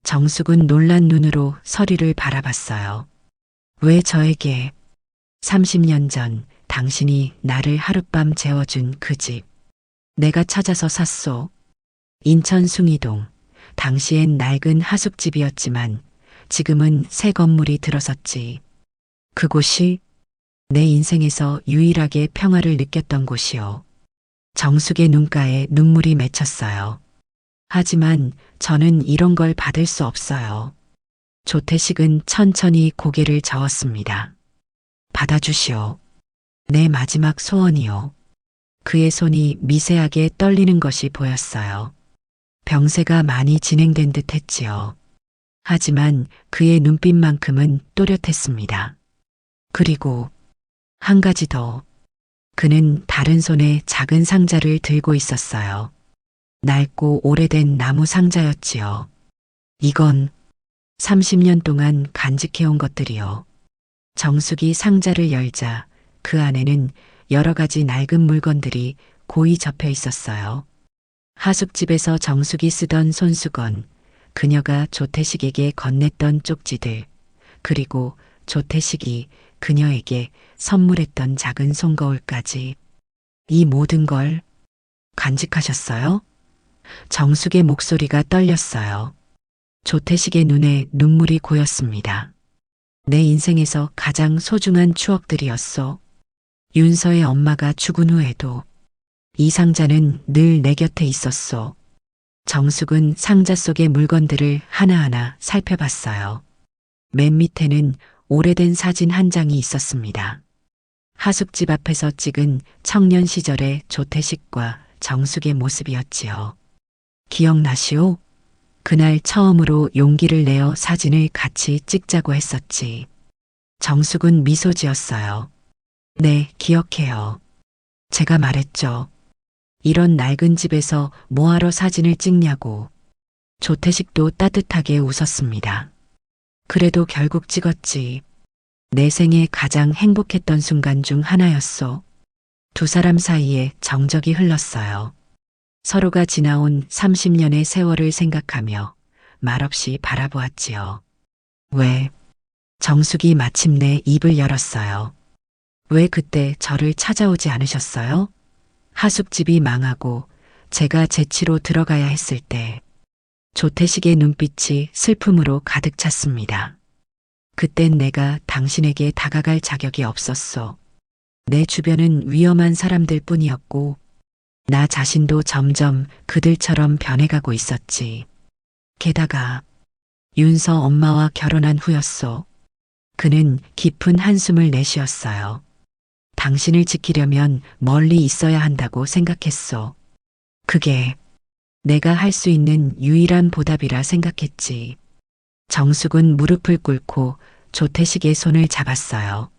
정숙은 놀란 눈으로 서류를 바라봤어요. 왜 저에게? 30년 전 당신이 나를 하룻밤 재워준 그 집. 내가 찾아서 샀소. 인천 숭이동. 당시엔 낡은 하숙집이었지만 지금은 새 건물이 들어섰지. 그곳이 내 인생에서 유일하게 평화를 느꼈던 곳이요. 정숙의 눈가에 눈물이 맺혔어요. 하지만 저는 이런 걸 받을 수 없어요. 조태식은 천천히 고개를 저었습니다. 받아주시오. 내 마지막 소원이요. 그의 손이 미세하게 떨리는 것이 보였어요. 병세가 많이 진행된 듯 했지요. 하지만 그의 눈빛만큼은 또렷했습니다. 그리고 한 가지 더. 그는 다른 손에 작은 상자를 들고 있었어요. 낡고 오래된 나무 상자였지요. 이건 30년 동안 간직해온 것들이요. 정숙이 상자를 열자 그 안에는 여러 가지 낡은 물건들이 고이 접혀 있었어요. 하숙집에서 정숙이 쓰던 손수건, 그녀가 조태식에게 건넸던 쪽지들, 그리고 조태식이 그녀에게 선물했던 작은 손거울까지. 이 모든 걸 간직하셨어요? 정숙의 목소리가 떨렸어요. 조태식의 눈에 눈물이 고였습니다. 내 인생에서 가장 소중한 추억들이었어. 윤서의 엄마가 죽은 후에도 이 상자는 늘 내 곁에 있었어. 정숙은 상자 속의 물건들을 하나하나 살펴봤어요. 맨 밑에는 오래된 사진 한 장이 있었습니다. 하숙집 앞에서 찍은 청년 시절의 조태식과 정숙의 모습이었지요. 기억나시오? 그날 처음으로 용기를 내어 사진을 같이 찍자고 했었지. 정숙은 미소 지었어요. 네, 기억해요. 제가 말했죠. 이런 낡은 집에서 뭐하러 사진을 찍냐고. 조태식도 따뜻하게 웃었습니다. 그래도 결국 찍었지. 내 생에 가장 행복했던 순간 중 하나였소. 두 사람 사이에 정적이 흘렀어요. 서로가 지나온 30년의 세월을 생각하며 말없이 바라보았지요. 왜? 정숙이 마침내 입을 열었어요. 왜 그때 저를 찾아오지 않으셨어요? 하숙집이 망하고 제가 재치로 들어가야 했을 때 조태식의 눈빛이 슬픔으로 가득 찼습니다. 그땐 내가 당신에게 다가갈 자격이 없었어. 내 주변은 위험한 사람들 뿐이었고 나 자신도 점점 그들처럼 변해가고 있었지. 게다가 윤서 엄마와 결혼한 후였소. 그는 깊은 한숨을 내쉬었어요. 당신을 지키려면 멀리 있어야 한다고 생각했소. 그게 내가 할 수 있는 유일한 보답이라 생각했지. 정숙은 무릎을 꿇고 조태식의 손을 잡았어요.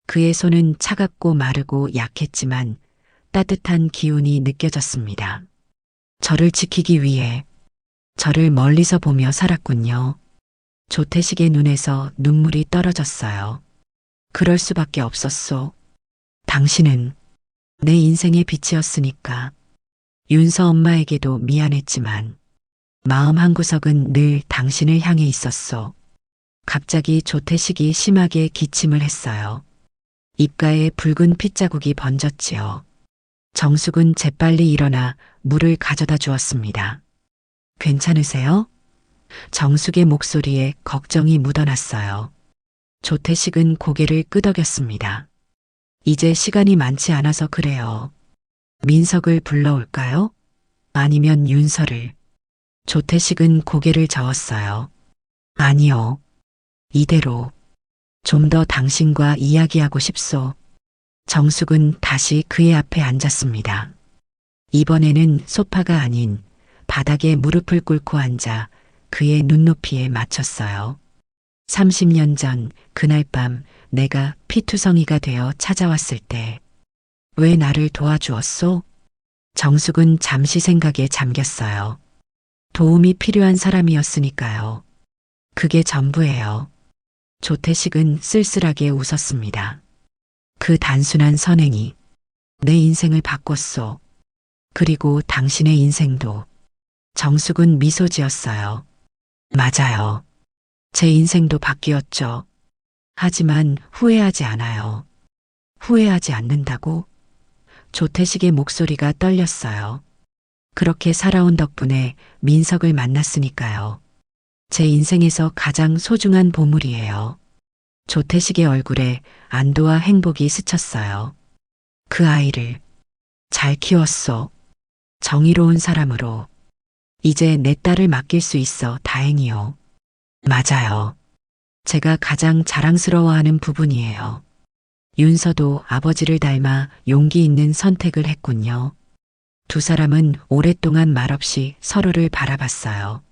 그의 손은 차갑고 마르고 약했지만 따뜻한 기운이 느껴졌습니다. 저를 지키기 위해 저를 멀리서 보며 살았군요. 조태식의 눈에서 눈물이 떨어졌어요. 그럴 수밖에 없었소. 당신은 내 인생의 빛이었으니까. 윤서 엄마에게도 미안했지만 마음 한구석은 늘 당신을 향해 있었소. 갑자기 조태식이 심하게 기침을 했어요. 입가에 붉은 핏자국이 번졌지요. 정숙은 재빨리 일어나 물을 가져다 주었습니다. 괜찮으세요? 정숙의 목소리에 걱정이 묻어났어요. 조태식은 고개를 끄덕였습니다. 이제 시간이 많지 않아서 그래요. 민석을 불러올까요? 아니면 윤서를. 조태식은 고개를 저었어요. 아니요. 이대로. 좀 더 당신과 이야기하고 싶소. 정숙은 다시 그의 앞에 앉았습니다. 이번에는 소파가 아닌 바닥에 무릎을 꿇고 앉아 그의 눈높이에 맞췄어요. 30년 전 그날 밤 내가 피투성이가 되어 찾아왔을 때 왜 나를 도와주었소? 정숙은 잠시 생각에 잠겼어요. 도움이 필요한 사람이었으니까요. 그게 전부예요. 조태식은 쓸쓸하게 웃었습니다. 그 단순한 선행이 내 인생을 바꿨소. 그리고 당신의 인생도. 정숙은 미소 지었어요. 맞아요. 제 인생도 바뀌었죠. 하지만 후회하지 않아요. 후회하지 않는다고? 조태식의 목소리가 떨렸어요. 그렇게 살아온 덕분에 민석을 만났으니까요. 제 인생에서 가장 소중한 보물이에요. 조태식의 얼굴에 안도와 행복이 스쳤어요. 그 아이를 잘 키웠소. 정의로운 사람으로. 이제 내 딸을 맡길 수 있어 다행이요. 맞아요. 제가 가장 자랑스러워하는 부분이에요. 윤서도 아버지를 닮아 용기 있는 선택을 했군요. 두 사람은 오랫동안 말없이 서로를 바라봤어요.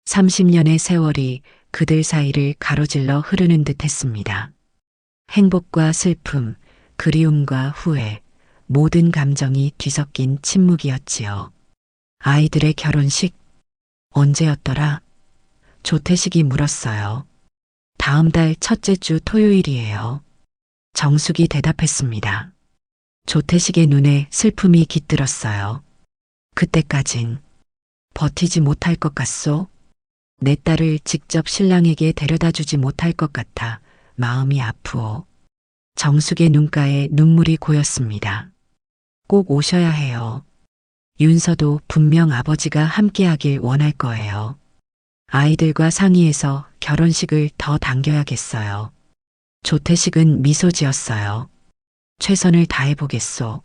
30년의 세월이 그들 사이를 가로질러 흐르는 듯 했습니다. 행복과 슬픔, 그리움과 후회, 모든 감정이 뒤섞인 침묵이었지요. 아이들의 결혼식 언제였더라? 조태식이 물었어요. 다음 달 첫째 주 토요일이에요. 정숙이 대답했습니다. 조태식의 눈에 슬픔이 깃들었어요. 그때까진 버티지 못할 것 같소? 내 딸을 직접 신랑에게 데려다 주지 못할 것 같아 마음이 아프오. 정숙의 눈가에 눈물이 고였습니다. 꼭 오셔야 해요. 윤서도 분명 아버지가 함께하길 원할 거예요. 아이들과 상의해서 결혼식을 더 당겨야겠어요. 조태식은 미소 지었어요. 최선을 다해보겠소.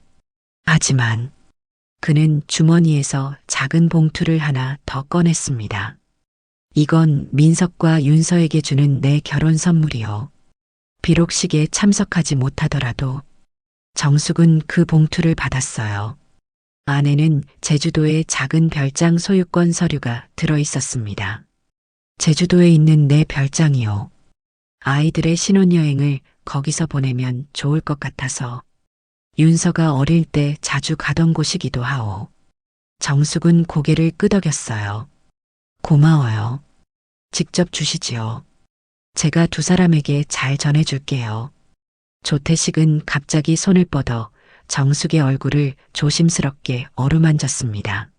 하지만 그는 주머니에서 작은 봉투를 하나 더 꺼냈습니다. 이건 민석과 윤서에게 주는 내 결혼 선물이요. 비록식에 참석하지 못하더라도 정숙은 그 봉투를 받았어요. 안에는 제주도의 작은 별장 소유권 서류가 들어 있었습니다. 제주도에 있는 내 별장이요. 아이들의 신혼여행을 거기서 보내면 좋을 것 같아서 윤서가 어릴 때 자주 가던 곳이기도 하오. 정숙은 고개를 끄덕였어요. 고마워요. 직접 주시지요. 제가 두 사람에게 잘 전해줄게요. 조태식은 갑자기 손을 뻗어 정숙의 얼굴을 조심스럽게 어루만졌습니다.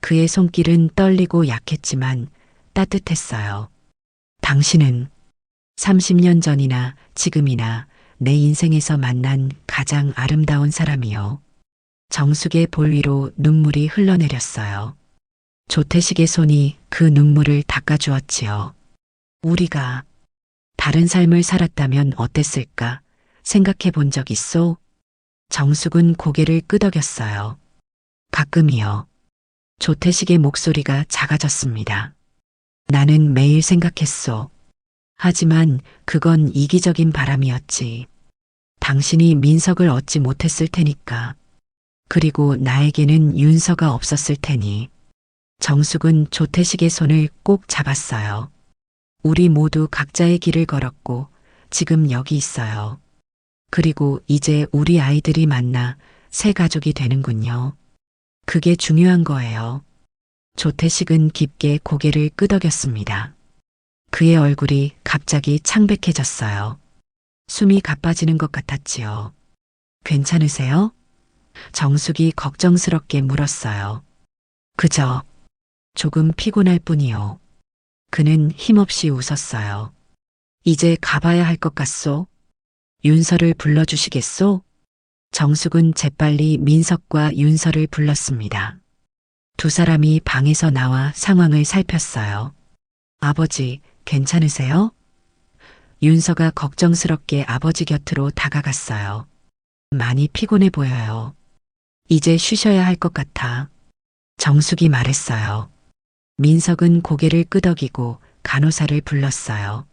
그의 손길은 떨리고 약했지만 따뜻했어요. 당신은 30년 전이나 지금이나 내 인생에서 만난 가장 아름다운 사람이요. 정숙의 볼 위로 눈물이 흘러내렸어요. 조태식의 손이 그 눈물을 닦아주었지요. 우리가 다른 삶을 살았다면 어땠을까 생각해 본 적 있소? 정숙은 고개를 끄덕였어요. 가끔이요. 조태식의 목소리가 작아졌습니다. 나는 매일 생각했소. 하지만 그건 이기적인 바람이었지. 당신이 민석을 얻지 못했을 테니까. 그리고 나에게는 윤서가 없었을 테니. 정숙은 조태식의 손을 꼭 잡았어요. 우리 모두 각자의 길을 걸었고 지금 여기 있어요. 그리고 이제 우리 아이들이 만나 새 가족이 되는군요. 그게 중요한 거예요. 조태식은 깊게 고개를 끄덕였습니다. 그의 얼굴이 갑자기 창백해졌어요. 숨이 가빠지는 것 같았지요. 괜찮으세요? 정숙이 걱정스럽게 물었어요. 그저 조금 피곤할 뿐이요. 그는 힘없이 웃었어요. 이제 가봐야 할 것 같소? 윤서를 불러주시겠소? 정숙은 재빨리 민석과 윤서를 불렀습니다. 두 사람이 방에서 나와 상황을 살폈어요. 아버지, 괜찮으세요? 윤서가 걱정스럽게 아버지 곁으로 다가갔어요. 많이 피곤해 보여요. 이제 쉬셔야 할 것 같아. 정숙이 말했어요. 민석은 고개를 끄덕이고 간호사를 불렀어요.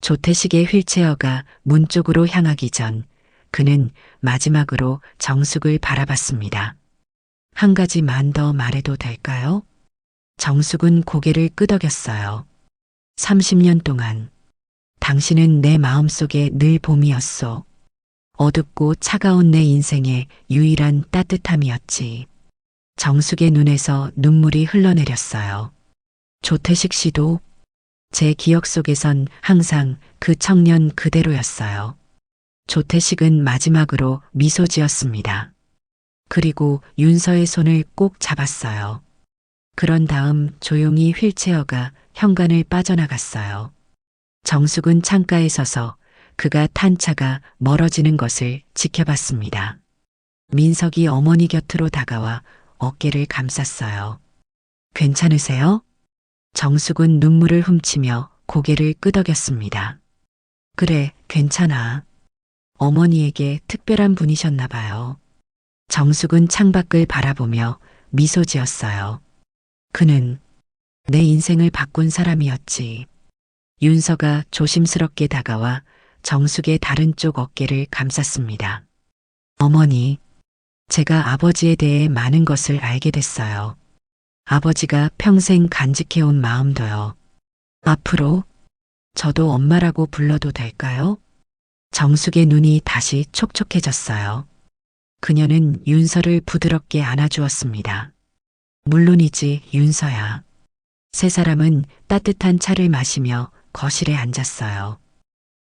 조태식의 휠체어가 문 쪽으로 향하기 전 그는 마지막으로 정숙을 바라봤습니다. 한 가지만 더 말해도 될까요? 정숙은 고개를 끄덕였어요. 30년 동안 당신은 내 마음속에 늘 봄이었소. 어둡고 차가운 내 인생의 유일한 따뜻함이었지. 정숙의 눈에서 눈물이 흘러내렸어요. 조태식 씨도 제 기억 속에선 항상 그 청년 그대로였어요. 조태식은 마지막으로 미소 지었습니다. 그리고 윤서의 손을 꼭 잡았어요. 그런 다음 조용히 휠체어가 현관을 빠져나갔어요. 정숙은 창가에 서서 그가 탄 차가 멀어지는 것을 지켜봤습니다. 민석이 어머니 곁으로 다가와 어깨를 감쌌어요. 괜찮으세요? 정숙은 눈물을 훔치며 고개를 끄덕였습니다. 그래, 괜찮아. 어머니에게 특별한 분이셨나 봐요. 정숙은 창밖을 바라보며 미소 지었어요. 그는 내 인생을 바꾼 사람이었지. 윤서가 조심스럽게 다가와 정숙의 다른 쪽 어깨를 감쌌습니다. 어머니, 제가 아버지에 대해 많은 것을 알게 됐어요. 아버지가 평생 간직해온 마음도요. 앞으로 저도 엄마라고 불러도 될까요? 정숙의 눈이 다시 촉촉해졌어요. 그녀는 윤서를 부드럽게 안아주었습니다. 물론이지, 윤서야. 세 사람은 따뜻한 차를 마시며 거실에 앉았어요.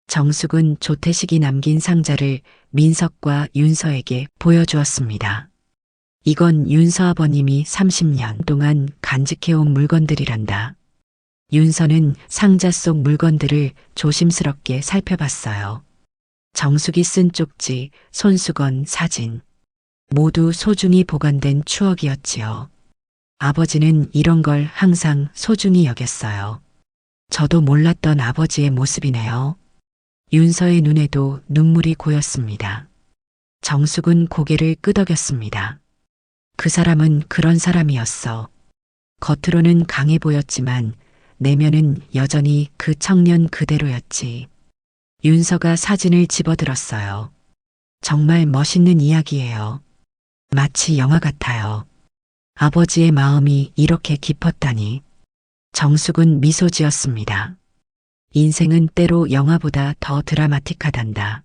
정숙은 조태식이 남긴 상자를 민석과 윤서에게 보여주었습니다. 이건 윤서 아버님이 30년 동안 간직해온 물건들이란다. 윤서는 상자 속 물건들을 조심스럽게 살펴봤어요. 정숙이 쓴 쪽지, 손수건, 사진. 모두 소중히 보관된 추억이었지요. 아버지는 이런 걸 항상 소중히 여겼어요. 저도 몰랐던 아버지의 모습이네요. 윤서의 눈에도 눈물이 고였습니다. 정숙은 고개를 끄덕였습니다. 그 사람은 그런 사람이었어. 겉으로는 강해 보였지만 내면은 여전히 그 청년 그대로였지. 윤서가 사진을 집어들었어요. 정말 멋있는 이야기예요. 마치 영화 같아요. 아버지의 마음이 이렇게 깊었다니. 정숙은 미소 지었습니다. 인생은 때로 영화보다 더 드라마틱하단다.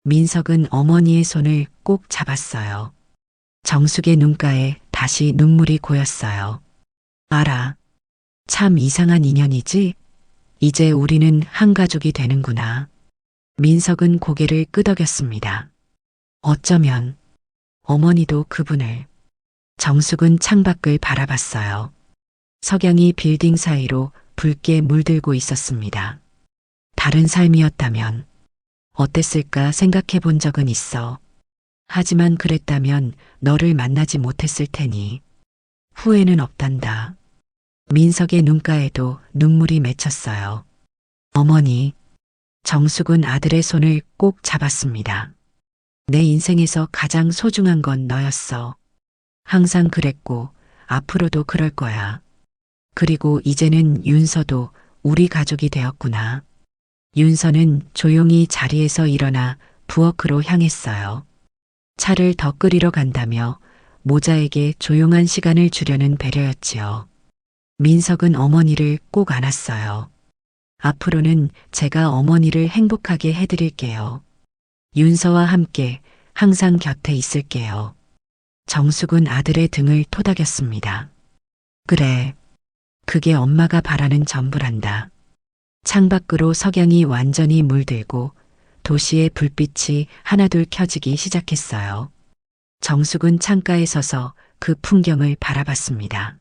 민석은 어머니의 손을 꼭 잡았어요. 정숙의 눈가에 다시 눈물이 고였어요. 알아. 참 이상한 인연이지? 이제 우리는 한 가족이 되는구나. 민석은 고개를 끄덕였습니다. 어쩌면 어머니도 그분을. 정숙은 창밖을 바라봤어요. 석양이 빌딩 사이로 붉게 물들고 있었습니다. 다른 삶이었다면 어땠을까 생각해 본 적은 있어. 하지만 그랬다면 너를 만나지 못했을 테니 후회는 없단다. 민석의 눈가에도 눈물이 맺혔어요. 어머니, 정숙은 아들의 손을 꼭 잡았습니다. 내 인생에서 가장 소중한 건 너였어. 항상 그랬고 앞으로도 그럴 거야. 그리고 이제는 윤서도 우리 가족이 되었구나. 윤서는 조용히 자리에서 일어나 부엌으로 향했어요. 차를 더 끓이러 간다며 모자에게 조용한 시간을 주려는 배려였지요. 민석은 어머니를 꼭 안았어요. 앞으로는 제가 어머니를 행복하게 해드릴게요. 윤서와 함께 항상 곁에 있을게요. 정숙은 아들의 등을 토닥였습니다. 그래, 그게 엄마가 바라는 전부란다. 창밖으로 석양이 완전히 물들고 도시의 불빛이 하나둘 켜지기 시작했어요. 정숙은 창가에 서서 그 풍경을 바라봤습니다.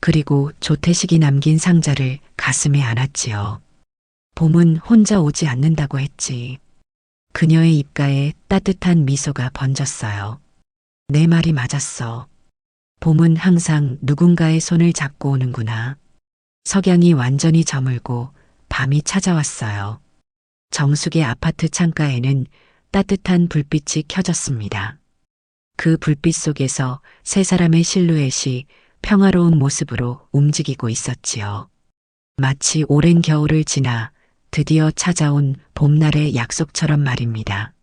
그리고 조태식이 남긴 상자를 가슴에 안았지요. 봄은 혼자 오지 않는다고 했지. 그녀의 입가에 따뜻한 미소가 번졌어요. 내 말이 맞았어. 봄은 항상 누군가의 손을 잡고 오는구나. 석양이 완전히 저물고 밤이 찾아왔어요. 정숙의 아파트 창가에는 따뜻한 불빛이 켜졌습니다. 그 불빛 속에서 세 사람의 실루엣이 평화로운 모습으로 움직이고 있었지요. 마치 오랜 겨울을 지나 드디어 찾아온 봄날의 약속처럼 말입니다.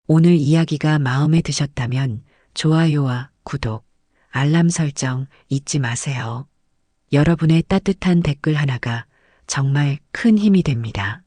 오늘 이야기가 마음에 드셨다면 좋아요와 구독, 알람 설정 잊지 마세요. 여러분의 따뜻한 댓글 하나가 정말 큰 힘이 됩니다.